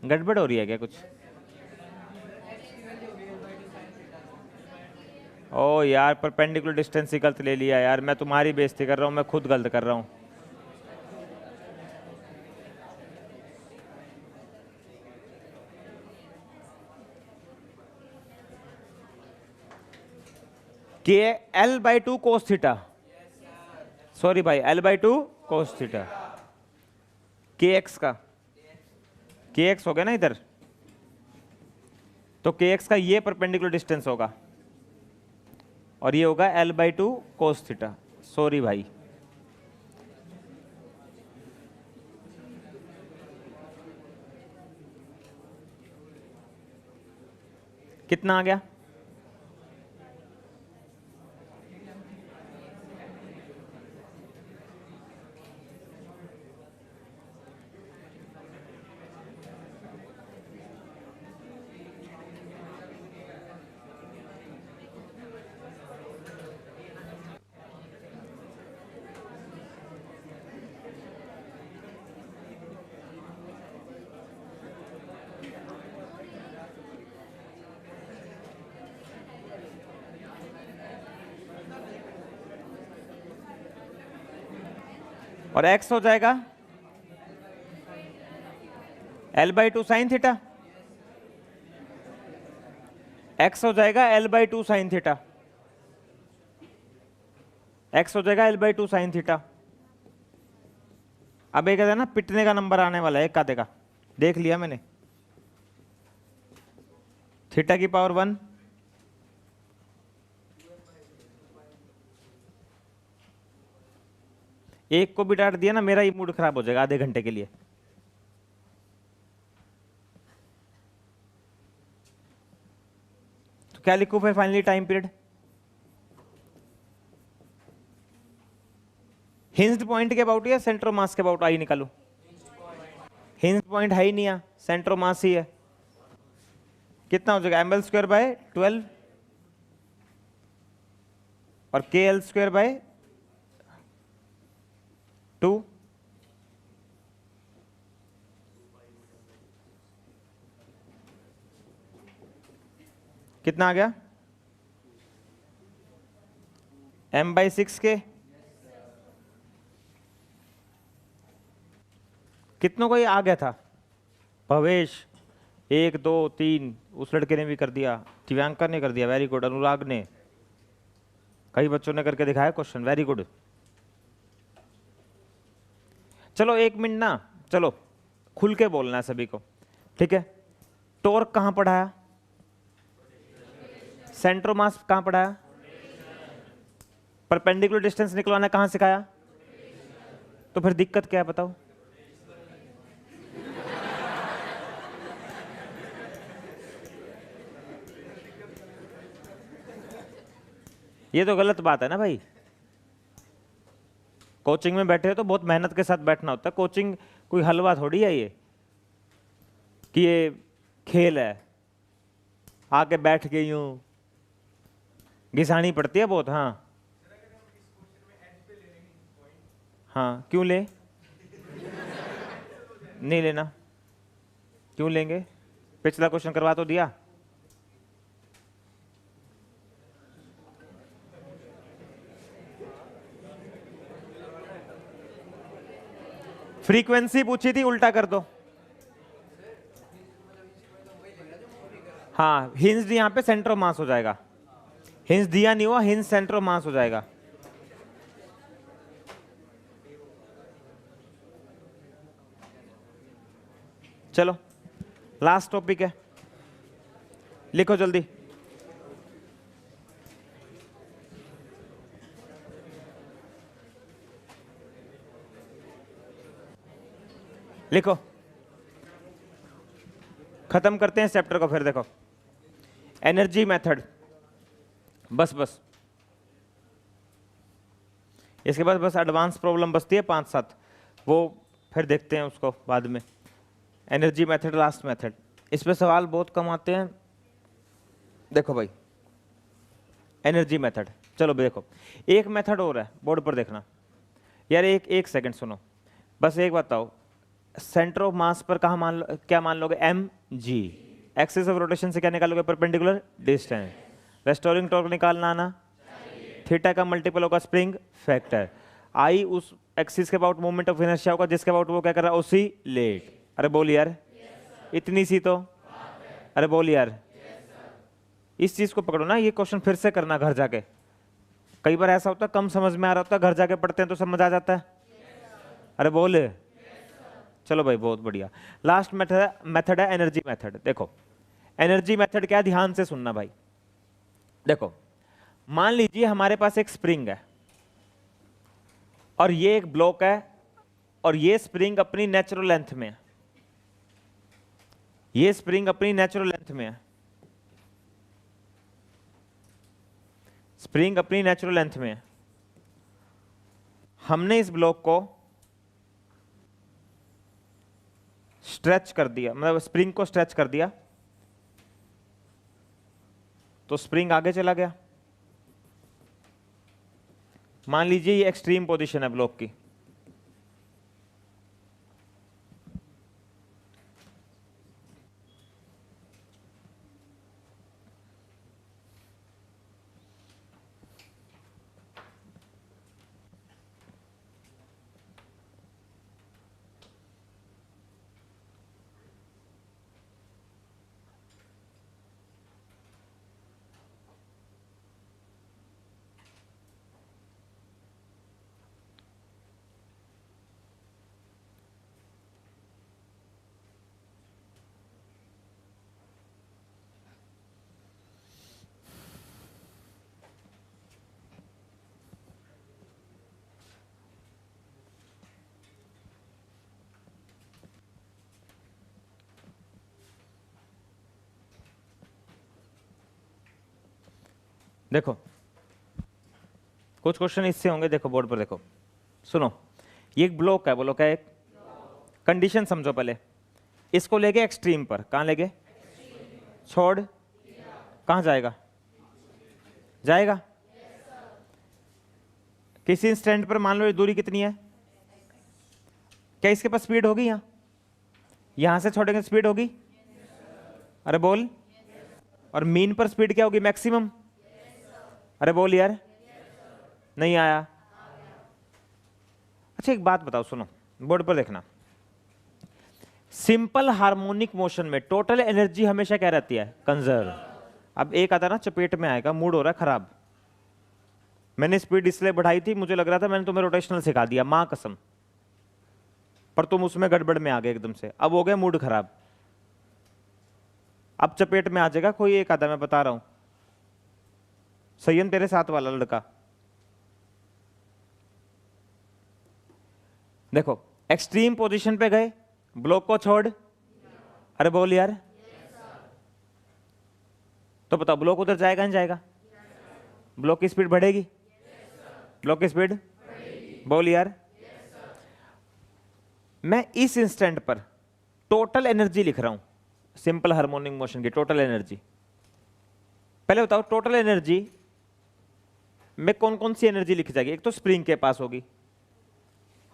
गड़बड़ हो रही है क्या कुछ? ओ यार, परपेंडिकुलर डिस्टेंस ही गलत ले लिया यार, मैं तुम्हारी बेइज्जती कर रहा हूं, मैं खुद गलत कर रहा हूं। के L/2 कोस थीटा, सॉरी भाई, L/2 कोस थीटा। के एक्स का, के एक्स हो गया ना इधर, तो के एक्स का ये परपेंडिकुलर डिस्टेंस होगा और ये होगा L/2 कोस थीटा। सॉरी भाई, कितना आ गया? और x हो जाएगा L/2 साइन थीटा। x हो जाएगा L/2 साइन थीटा, x हो जाएगा L/2 साइन थीटा। अब एक है ना, पिटने का नंबर आने वाला है एक काते का, देख लिया मैंने। थीटा की पावर 1, एक को भी डांट दिया ना, मेरा ही मूड खराब हो जाएगा आधे घंटे के लिए। तो क्या लिखूं फिर finally? Time period hinged point के अबाउट या सेंटर ऑफ मास के अबाउट आई निकालू? हिंज्ड पॉइंट है ही नहीं, सेंटर ऑफ मास ही है। कितना हो जाएगा? ml²/12 और kl²/2। कितना आ गया? m/6 के कितनों को ये आ गया था? भवेश 1 2 3, उस लड़के ने भी कर दिया, दिव्यांकर ने कर दिया, वेरी गुड। अनुराग ने, कई बच्चों ने करके दिखाया क्वेश्चन, वेरी गुड। चलो 1 मिनट ना, चलो खुल के बोलना है सभी को, ठीक है? टॉर्क कहां पढ़ाया? सेंटर ऑफ मास कहां पढ़ाया? परपेंडिकुलर डिस्टेंस निकलवाना कहां सिखाया? तो फिर दिक्कत क्या है बताओ? ये तो गलत बात है ना भाई। कोचिंग में बैठे हो तो बहुत मेहनत के साथ बैठना होता है। कोचिंग कोई हलवा थोड़ी है ये कि ये खेल है, आके बैठ के यूं घिसानी पड़ती है बहुत। हाँ हाँ, क्यों ले? नहीं लेना, क्यों लेंगे? पिछला क्वेश्चन करवा तो दिया। फ्रीक्वेंसी पूछी थी, उल्टा कर दो। हाँ, हिंज यहां पे सेंटर ऑफ मास हो जाएगा। हिंज दिया नहीं हुआ, हिंज सेंटर ऑफ मास हो जाएगा। चलो लास्ट टॉपिक है, लिखो जल्दी। लिखो, खत्म करते हैं इस चैप्टर को। फिर देखो एनर्जी मेथड, बस बस इसके बाद बस एडवांस प्रॉब्लम बचती है 5-7, वो फिर देखते हैं उसको बाद में। एनर्जी मेथड लास्ट मेथड, इस पे सवाल बहुत कम आते हैं। देखो भाई एनर्जी मेथड, चलो देखो एक मेथड और है, बोर्ड पर देखना यार। एक सेकंड सुनो, बस एक बताओ, सेंटर ऑफ मास पर कहा क्या मान लोगे? M G. Axis of rotation से क्या निकालोगे? Perpendicular distance. रेस्टोरिंग टॉर्क निकालना आना, थीटा का मल्टीपल होगा स्प्रिंग फैक्टर, आई उस एक्सिस के अबाउट मूवमेंट ऑफ इनर्शिया होगा जिसके अबाउट वो क्या कर रहा है? ओसिलेट। अरे बोल यार, इतनी सी तो, अरे बोल यार, इस चीज को पकड़ो ना, ये क्वेश्चन फिर से करना घर जाके। कई बार ऐसा होता है कम समझ में आ रहा होता है, घर जाके पढ़ते हैं तो समझ आ जाता है। अरे बोले, चलो भाई बहुत बढ़िया। लास्ट मेथड है एनर्जी मेथड। देखो एनर्जी मेथड क्या है, ध्यान से सुनना भाई। देखो मान लीजिए हमारे पास एक स्प्रिंग है और ये एक ब्लॉक है और ये स्प्रिंग अपनी नेचुरल लेंथ में है, ये स्प्रिंग अपनी नेचुरल लेंथ में है, स्प्रिंग अपनी नेचुरल लेंथ में है। हमने इस ब्लॉक को स्ट्रेच कर दिया, मतलब स्प्रिंग को स्ट्रेच कर दिया, तो स्प्रिंग आगे चला गया। मान लीजिए ये एक्सट्रीम पोजीशन है ब्लॉक की, देखो कुछ क्वेश्चन इससे होंगे। देखो बोर्ड पर देखो, सुनो, ये एक ब्लॉक है, बोलो क्या है? कंडीशन समझो पहले, इसको लेके एक्सट्रीम पर, कहां लेके? छोड़, कहां जाएगा? जाएगा किसी इंस्टेंट पर, मान लो ये दूरी कितनी है? क्या इसके पास स्पीड होगी? यहां से छोड़ेंगे स्पीड होगी? अरे बोल। और मीन पर स्पीड क्या होगी? मैक्सिमम। अरे बोल यार, नहीं आया। अच्छा एक बात बताओ, सुनो बोर्ड पर देखना, सिंपल हार्मोनिक मोशन में टोटल एनर्जी हमेशा क्या रहती है? कंजर्व। अब एक आता ना चपेट में आएगा, मूड हो रहा है खराब, मैंने स्पीड इसलिए बढ़ाई थी, मुझे लग रहा था मैंने तुम्हें रोटेशनल सिखा दिया, मां कसम, पर तुम उसमें गड़बड़ में आ गए एकदम से, अब हो गया मूड खराब। अब चपेट में आ जाएगा कोई एक आधा, मैं बता रहा हूं। सयन तेरे साथ वाला लड़का, देखो एक्सट्रीम पोजीशन पे गए, ब्लॉक को छोड़, अरे बोल यार, तो बताओ ब्लॉक उधर जाएगा नहीं जाएगा? ब्लॉक की स्पीड बढ़ेगी? ब्लॉक की स्पीड बोल यार। मैं इस इंस्टेंट पर टोटल एनर्जी लिख रहा हूं, सिंपल हार्मोनिक मोशन की टोटल एनर्जी। पहले बताओ टोटल एनर्जी में कौन कौन सी एनर्जी लिखी जाएगी? एक तो स्प्रिंग के पास होगी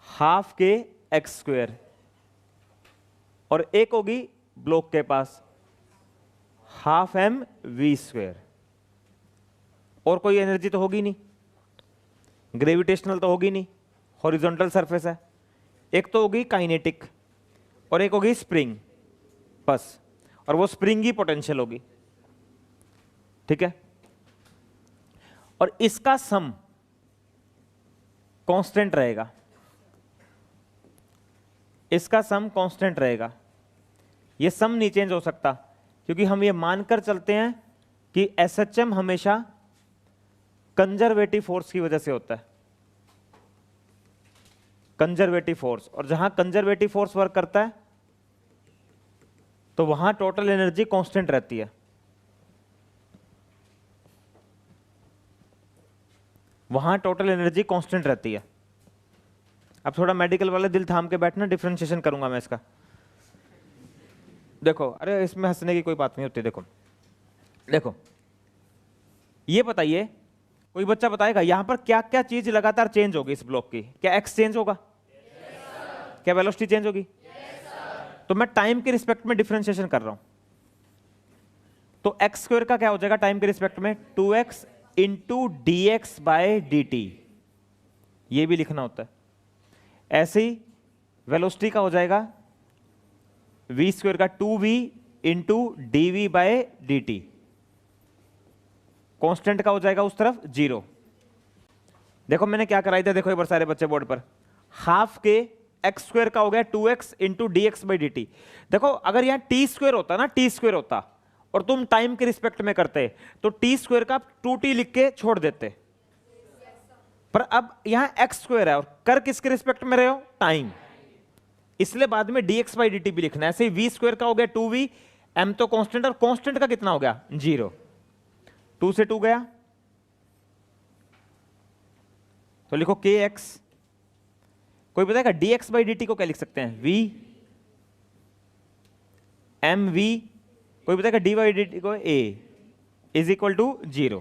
हाफ के एक्स स्क्वायर, और एक होगी ब्लॉक के पास हाफ एम वी स्क्वायर। और कोई एनर्जी तो होगी नहीं, ग्रेविटेशनल तो होगी नहीं, हॉरिजॉन्टल सरफेस है। एक तो होगी काइनेटिक और एक होगी स्प्रिंग, बस, और वो स्प्रिंग ही पोटेंशियल होगी, ठीक है। और इसका सम कांस्टेंट रहेगा, इसका सम कांस्टेंट रहेगा। ये सम नहीं चेंज हो सकता, क्योंकि हम ये मानकर चलते हैं कि एसएचएम हमेशा कंजर्वेटिव फोर्स की वजह से होता है, कंजर्वेटिव फोर्स। और जहां कंजर्वेटिव फोर्स वर्क करता है तो वहां टोटल एनर्जी कांस्टेंट रहती है, वहां टोटल एनर्जी कांस्टेंट रहती है। अब थोड़ा मेडिकल वाले दिल थाम के बैठना, डिफरेंशिएशन करूंगा मैं इसका। देखो, अरे इसमें हंसने की कोई बात नहीं होती। देखो देखो, ये बताइए, कोई बच्चा बताएगा यहां पर क्या क्या चीज लगातार चेंज होगी इस ब्लॉक की? क्या एक्स चेंज होगा? क्या वेलोसिटी चेंज होगी? तो मैं टाइम के रिस्पेक्ट में डिफरेंशिएशन कर रहा हूं, तो एक्स स्क्वायर का क्या हो जाएगा टाइम के रिस्पेक्ट में? 2x into d x by d t, ये भी लिखना होता है। ऐसे ही वेलोसिटी का हो जाएगा v स्क्वायर का 2v into d v by d t, constant का हो जाएगा उस तरफ 0। देखो मैंने क्या कराई था, देखो एक बार सारे बच्चे बोर्ड पर, हाफ के एक्स स्क्वायर का हो गया 2x into d X by D T. देखो अगर यहां टी स्क्वायर होता ना, टी स्क्वायर होता और तुम टाइम के रिस्पेक्ट में करते तो टी स्क्वायर का 2t लिख के छोड़ देते, पर अब यहां एक्स स्क्वायर है और कर किसके रिस्पेक्ट में रहे हो? टाइम, इसलिए बाद में dx बाई dt भी लिखना है। ऐसे ही v स्क्वायर का हो गया 2v, m तो कांस्टेंट, और कांस्टेंट का कितना हो गया? 0। 2 से 2 गया तो लिखो kx। कोई बताएगा dx बाई dt को क्या लिख सकते हैं? v mv। कोई बताएगा dy बाई dt को a is equal to 0।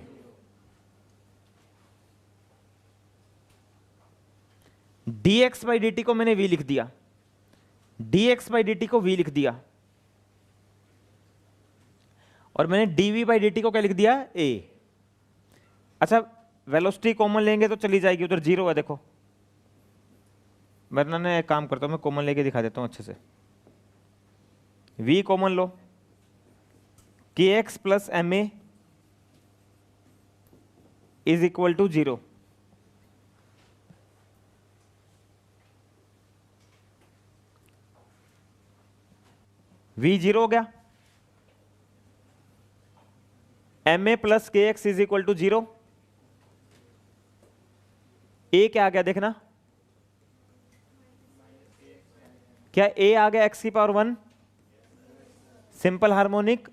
dx by dt को मैंने v लिख दिया, dx बाई dt को v लिख दिया, और मैंने dv बाई dt को क्या लिख दिया? a। अच्छा वेलोसिटी कॉमन लेंगे तो चली जाएगी, उधर 0 है देखो, वरना मैं एक काम करता हूं, मैं कॉमन लेके दिखा देता हूं अच्छे से। v कॉमन लो, kx plus m A is equal to 0। v 0 हो गया, m a plus k x is equal to 0। A क्या आ गया देखना, क्या ए आ गया एक्स की पावर 1, सिंपल हार्मोनिक।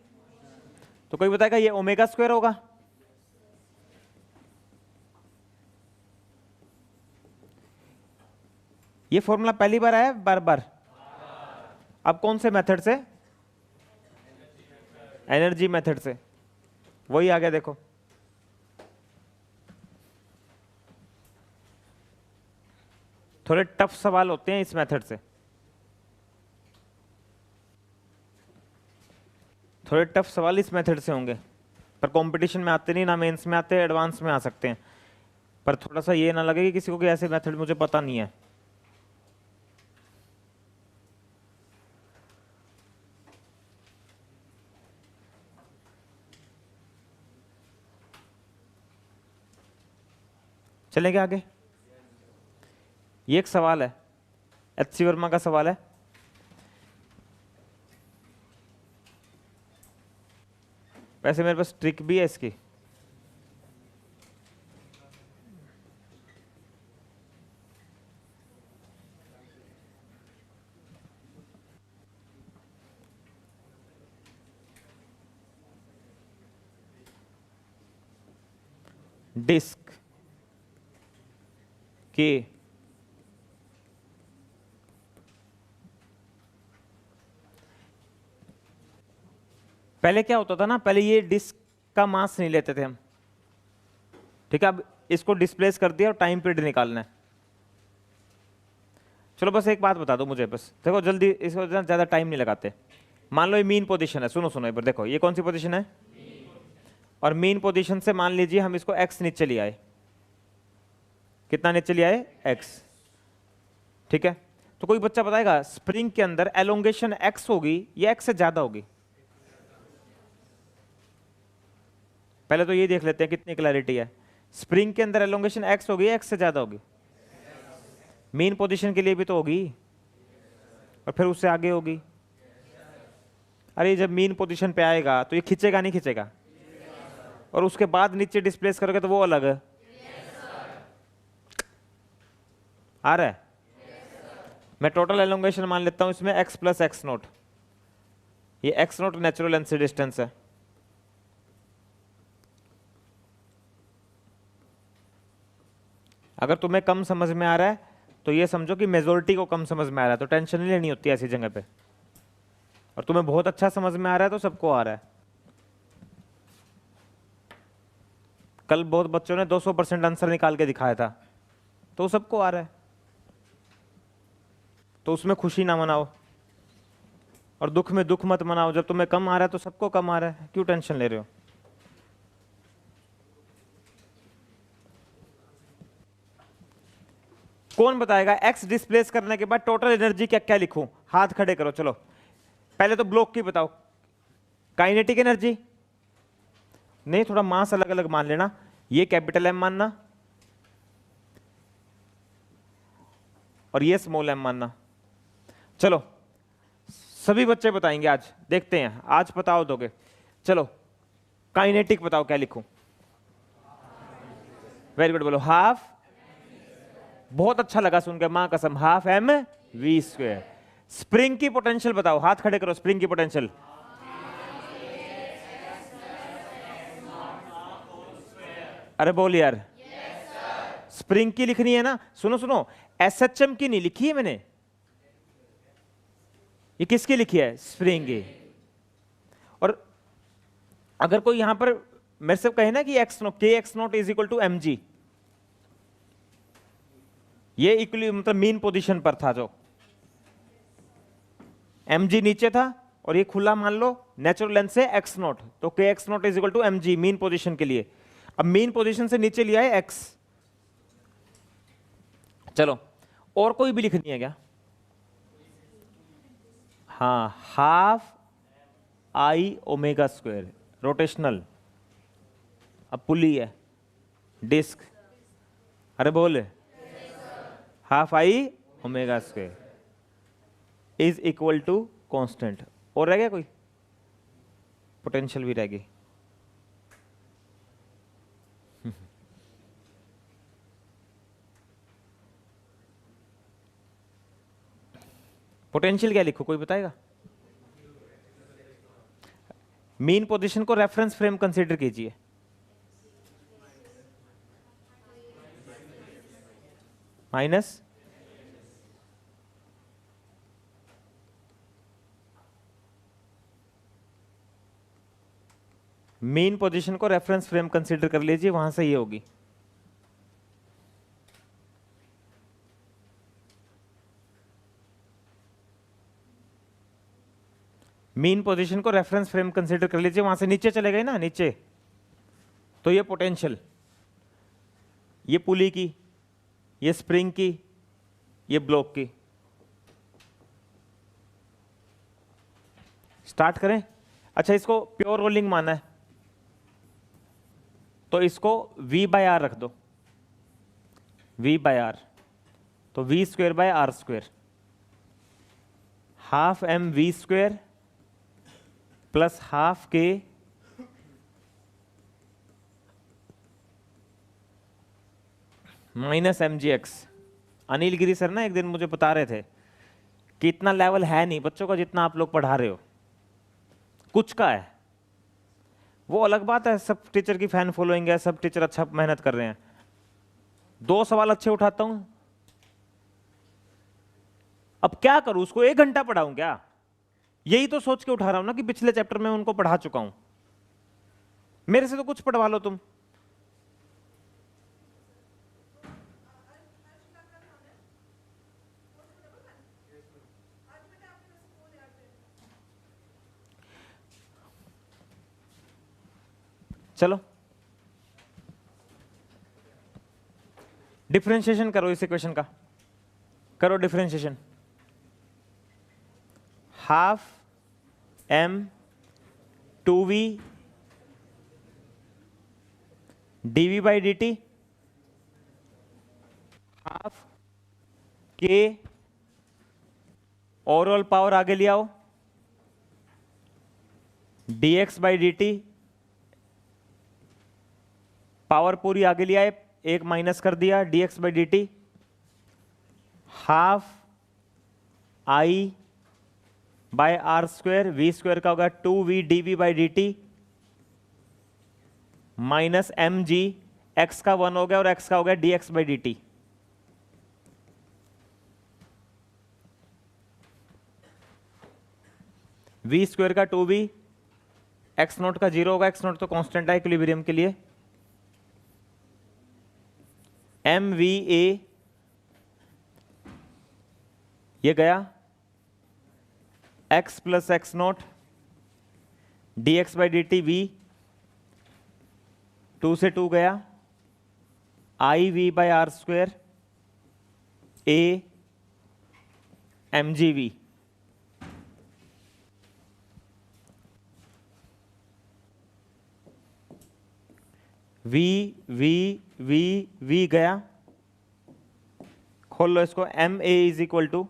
तो कोई बताएगा ये ओमेगा स्क्वायर होगा? ये फॉर्मूला पहली बार आया बार बार? अब कौन से मेथड से? एनर्जी मेथड से, वही आ गया देखो। थोड़े टफ सवाल होते हैं इस मेथड से, थोड़े टफ सवाल इस मेथड से होंगे, पर कंपटीशन में आते नहीं, ना मेंस में आते, एडवांस में आ सकते हैं। पर थोड़ा सा ये ना लगे कि किसी को कि ऐसे मेथड मुझे पता नहीं है। चलेंगे आगे। ये एक सवाल है, एच.सी. वर्मा का सवाल है। वैसे मेरे पास ट्रिक भी है इसकी। डिस्क के पहले क्या होता था ना, पहले ये डिस्क का मास नहीं लेते थे हम, ठीक है। अब इसको डिस्प्लेस कर दिया और टाइम पीरियड निकालना है। चलो बस एक बात बता दो मुझे, बस देखो जल्दी, इसको ज्यादा टाइम नहीं लगाते। मान लो ये मीन पोजीशन है, सुनो सुनो एक बार, देखो ये कौन सी पोजीशन है? और मीन पोजीशन से मान लीजिए हम इसको x नीचे ले आए। कितना नीचे ले आए? x, ठीक है। तो कोई बच्चा बताएगा स्प्रिंग के अंदर एलोंगेशन x होगी या x से ज्यादा होगी? पहले तो ये देख लेते हैं कितनी क्लैरिटी है। स्प्रिंग के अंदर एलोंगेशन x होगी या x से ज्यादा होगी? मेन पोजीशन के लिए भी तो होगी, और फिर उससे आगे होगी। अरे जब मीन पोजीशन पे आएगा तो ये खींचेगा नहीं खींचेगा, और उसके बाद नीचे डिस्प्लेस करोगे तो वो अलग है। आ रहा है? मैं टोटल एलोंगेशन मान लेता हूं इसमें x प्लस एक्स नोट, ये एक्स नोट नेचुरल लेंथ से डिस्टेंस है। अगर तुम्हें कम समझ में आ रहा है तो ये समझो कि मेजोरिटी को कम समझ में आ रहा है, तो टेंशन नहीं लेनी होती ऐसी जगह पे। और तुम्हें बहुत अच्छा समझ में आ रहा है तो सबको आ रहा है। कल बहुत बच्चों ने 200% आंसर निकाल के दिखाया था, तो सबको आ रहा है, तो उसमें खुशी ना मनाओ और दुख में दुख मत मनाओ। जब तुम्हें कम आ रहा है तो सबको कम आ रहा है, क्यों टेंशन ले रहे हो? कौन बताएगा एक्स डिस्प्लेस करने के बाद टोटल एनर्जी क्या क्या लिखूं? हाथ खड़े करो। चलो पहले तो ब्लॉक की बताओ। काइनेटिक एनर्जी नहीं, थोड़ा मास अलग अलग मान लेना। ये कैपिटल एम मानना और ये स्मॉल एम मानना। चलो सभी बच्चे बताएंगे आज, देखते हैं आज बताओ दोगे। चलो काइनेटिक बताओ क्या लिखूं? वेरी गुड, बोलो हाफ। बहुत अच्छा लगा सुनकर, मां कसम, half M v square. Spring की पोटेंशियल बताओ, हाथ खड़े करो। स्प्रिंग की पोटेंशियल अरे बोल यार। स्प्रिंग की लिखनी है ना? सुनो सुनो, एसएचएम की नहीं लिखी है मैंने, ये किसकी लिखी है? स्प्रिंग की। और अगर कोई यहां पर मेरे से कहे ना कि x naught k x naught is equal to m g, ये इक्वली मतलब मीन पोजीशन पर था, जो एम जी नीचे था और ये खुला मान लो नेचुरल लेंथ से एक्स नोट, तो k x naught is equal to m g mean position के लिए। अब मीन पोजीशन से नीचे लिया है एक्स। चलो और कोई भी लिखनी है क्या? हाँ, half I omega square rotational. अब पुली है, डिस्क। अरे बोले half I omega square is equal to constant. और रह गया कोई? पोटेंशियल भी रह गई। पोटेंशियल क्या लिखो, कोई बताएगा? मीन पोजीशन को रेफरेंस फ्रेम कंसीडर कीजिए। माइनस मेन पोजीशन को रेफरेंस फ्रेम कंसीडर कर लीजिए, वहां से ये होगी। मेन पोजीशन को रेफरेंस फ्रेम कंसीडर कर लीजिए, वहां से नीचे चले गए ना, नीचे। तो ये पोटेंशियल, ये पुली की, ये स्प्रिंग की, ये ब्लॉक की। स्टार्ट करें? अच्छा, इसको प्योर रोलिंग माना है तो इसको v बाय आर रख दो। v बाय आर, तो v square by R square, half M V square plus half K minus M G X. Anil Giri sir ना एक दिन मुझे बता रहे थे कि इतना लेवल है नहीं बच्चों का जितना आप लोग पढ़ा रहे हो, कुछ का है। वो अलग बात है, सब टीचर की फैन फॉलोइंग है, सब टीचर अच्छा मेहनत कर रहे हैं। 2 सवाल अच्छे उठाता हूं, अब क्या करूं? उसको 1 घंटा पढ़ाऊं क्या? यही तो सोच के उठा रहा हूं ना कि पिछले चैप्टर में उनको पढ़ा चुका हूं। मेरे से तो कुछ पढ़वा लो तुम। चलो डिफरेंशिएशन करो इस इक्वेशन का, करो differentiation. Half m 2v dv by D t, half के ओवरऑल पावर आगे ले आओ dx by D t, power पूरी आगे लिया है, एक माइनस कर दिया, dx by D t half I by r square, v square का होगा 2v dv by D t minus M G, x का 1 हो गया और एक्स का हो गया dx by D T. V square का 2v, एक्स नोट का 0 होगा, एक्स नोट तो कांस्टेंट है इक्विलिब्रियम के लिए, एम वी ए ये गया, X plus X naught D X by D T V, 2 से 2 गया, I V by R square A M G V, V V V V गया, खोल लो इसको, M A is equal to,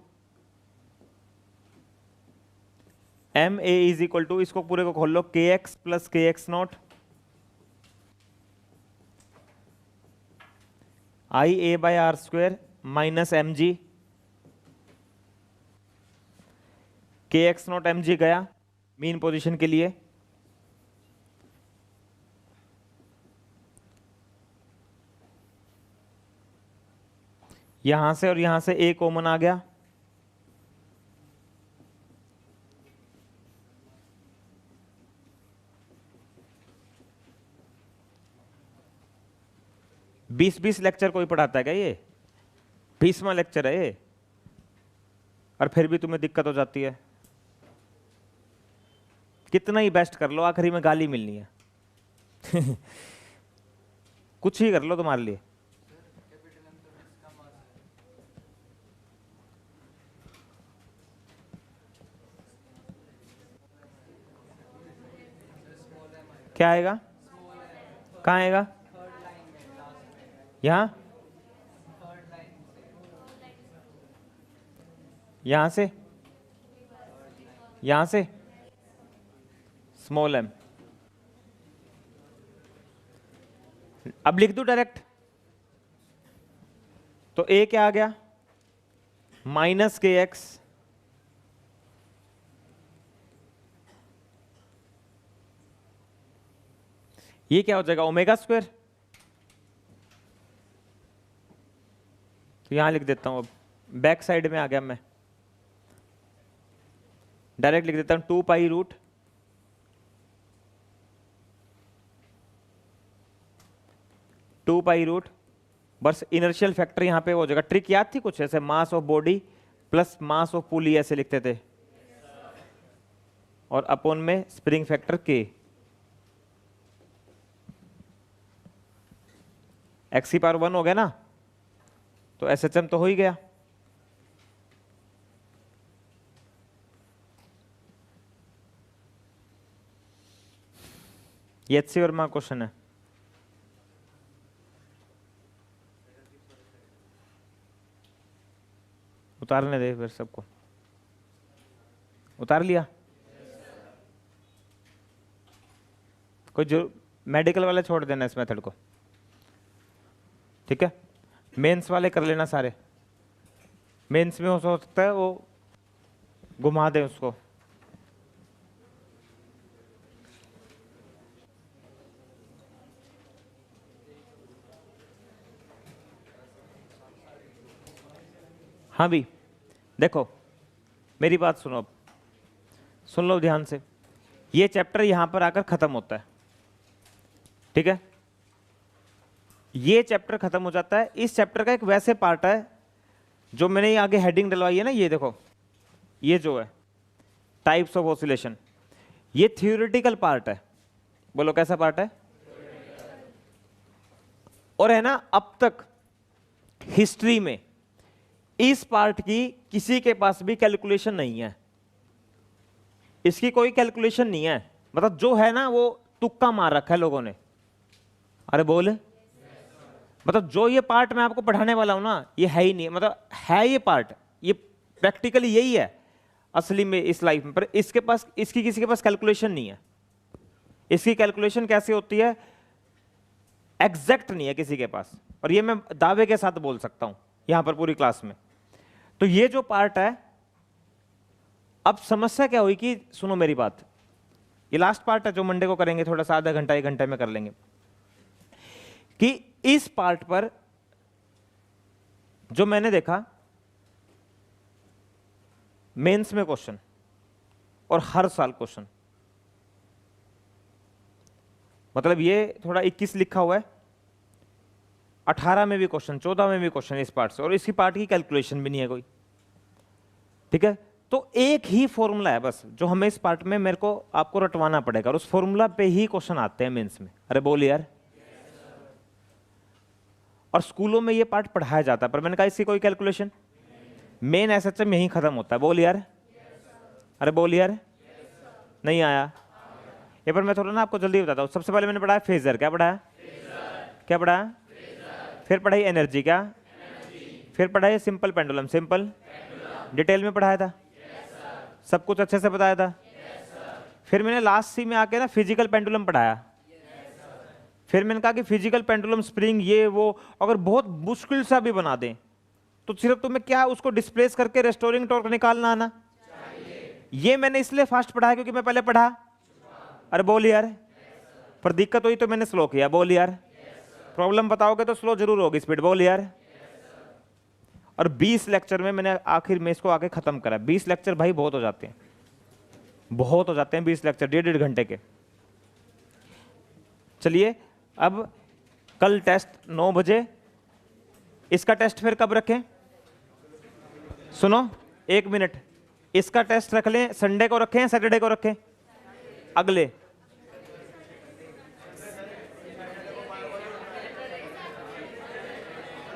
M A is equal to, इसको पूरे को खोल लो, k x plus k x naught I a by r square minus M g, k x not M G गया मीन पोजीशन के लिए, यहां से और यहां से ए कॉमन आ गया, बीस लेक्चर कोई पढ़ाता है क्या ये? 20वां लेक्चर है ये, और फिर भी तुम्हें दिक्कत हो जाती है। कितना ही बेस्ट कर लो, आखिरी में गाली मिलनी है। कुछ ही कर लो तुम्हारे लिए। क्या आएगा? कहाँ आएगा? यहां, यहां से, यहां से स्मॉल एम। अब लिख दूं डायरेक्ट, तो ए क्या आ गया? माइनस के एक्स ये क्या हो जाएगा? Omega square. तो यहां लिख देता हूं, अब बैक साइड में आ गया मैं, डायरेक्ट लिख देता हूं 2 पाई रूट बस इनर्शियल फैक्टर यहां पे हो जाएगा। ट्रिक याद थी कुछ ऐसे, mass of body plus mass of pulley ऐसे लिखते थे, और अपॉन में स्प्रिंग फैक्टर के। एक्स की पावर 1 हो गया ना, तो एसएचएम तो हो ही गया। ये एचसी वर्मा क्वेश्चन है। उतारने दे फिर सबको। उतार लिया? कोई जो मेडिकल वाले छोड़ देना इस मेथड को, ठीक है? मेंस वाले कर लेना सारे। मेंस में हो सकता है वो घुमा दे उसको। हाँ भी देखो, मेरी बात सुनो, अब सुन लो ध्यान से। ये चैप्टर यहां पर आकर खत्म होता है, ठीक है? ये चैप्टर खत्म हो जाता है। इस चैप्टर का एक वैसे पार्ट है जो मैंने ये आगे हेडिंग डलवाई है ना, ये देखो, ये जो है टाइप्स ऑफ ऑसिलेशन, ये थ्योरेटिकल पार्ट है। बोलो कैसा पार्ट है? और है ना, अब तक हिस्ट्री में इस पार्ट की किसी के पास भी कैलकुलेशन नहीं है। इसकी कोई कैलकुलेशन नहीं है, मतलब जो है ना वो तुक्का मार रखा है लोगों ने। अरे बोले, मतलब जो ये पार्ट मैं आपको पढ़ाने वाला हूं ना, ये है ही नहीं, मतलब है ये पार्ट, ये प्रैक्टिकली यही है असली में इस लाइफ में, पर इसके पास, इसकी किसी के पास कैलकुलेशन नहीं है। इसकी कैलकुलेशन कैसे होती है, एग्जैक्ट नहीं है किसी के पास, और ये मैं दावे के साथ बोल सकता हूं यहां पर पूरी क्लास में। तो ये जो पार्ट है, अब समस्या क्या हुई कि सुनो मेरी बात, ये लास्ट पार्ट है जो मंडे को करेंगे, थोड़ा सा आधा घंटा 1 घंटे में कर लेंगे, कि इस पार्ट पर जो मैंने देखा मेंस में क्वेश्चन, और हर साल क्वेश्चन, मतलब ये थोड़ा 21 लिखा हुआ है, 18 में भी क्वेश्चन, 14 में भी क्वेश्चन इस पार्ट से, और इसकी पार्ट की कैलकुलेशन भी नहीं है कोई, ठीक है। तो एक ही फॉर्मूला है बस जो हमें इस पार्ट में मेरे को आपको रटवाना पड़ेगा, और उस फॉर्मूला पे ही क्वेश्चन आते हैं मेंस में। अरे बोल यार। और स्कूलों में ये पार्ट पढ़ाया जाता है, पर मैंने कहा इसकी कोई कैलकुलेशन, मेन एसएचएम यहीं खत्म होता है। बोल यार। अरे बोल यार। नहीं आया ये, पर मैं थोड़ा ना आपको जल्दी बताता हूँ। सबसे पहले मैंने पढ़ाया फेजर, क्या पढ़ाया, क्या पढ़ाया, फिर पढ़ाई एनर्जी, क्या, फिर पढ़ाई सिंपल पेंडुलम, सिंपल डिटेल में पढ़ाया था, सब कुछ अच्छे से बताया था। फिर मैंने लास्ट सी में आके ना फिजिकल पेंडुलम पढ़ाया। फिर मैंने कहा कि फिजिकल पेंडुलम स्प्रिंग ये वो अगर बहुत मुश्किल सा भी बना दें तो सिर्फ तुम्हें क्या उसको डिस्प्लेस करके रेस्टोरिंग टॉर्क निकालना आना। ये मैंने इसलिए फास्ट पढ़ा क्योंकि मैं पहले पढ़ा। अरे बोल यार। पर दिक्कत हुई तो मैंने स्लो किया। बोल यार। प्रॉब्लम बताओगे तो स्लो जरूर होगी स्पीड। बोल यार। और 20 लेक्चर में मैंने आखिर में इसको आके खत्म करा। 20 लेक्चर भाई बहुत हो जाते हैं, बहुत हो जाते हैं 20 लेक्चर 1.5 घंटे के। चलिए अब कल टेस्ट 9 बजे, इसका टेस्ट फिर कब रखें, सुनो 1 मिनट, इसका टेस्ट रख लें संडे को रखें, सैटरडे को रखें, अगले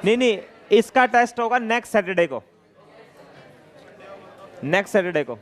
नहीं, इसका टेस्ट होगा नेक्स्ट सैटरडे को, नेक्स्ट सैटरडे को।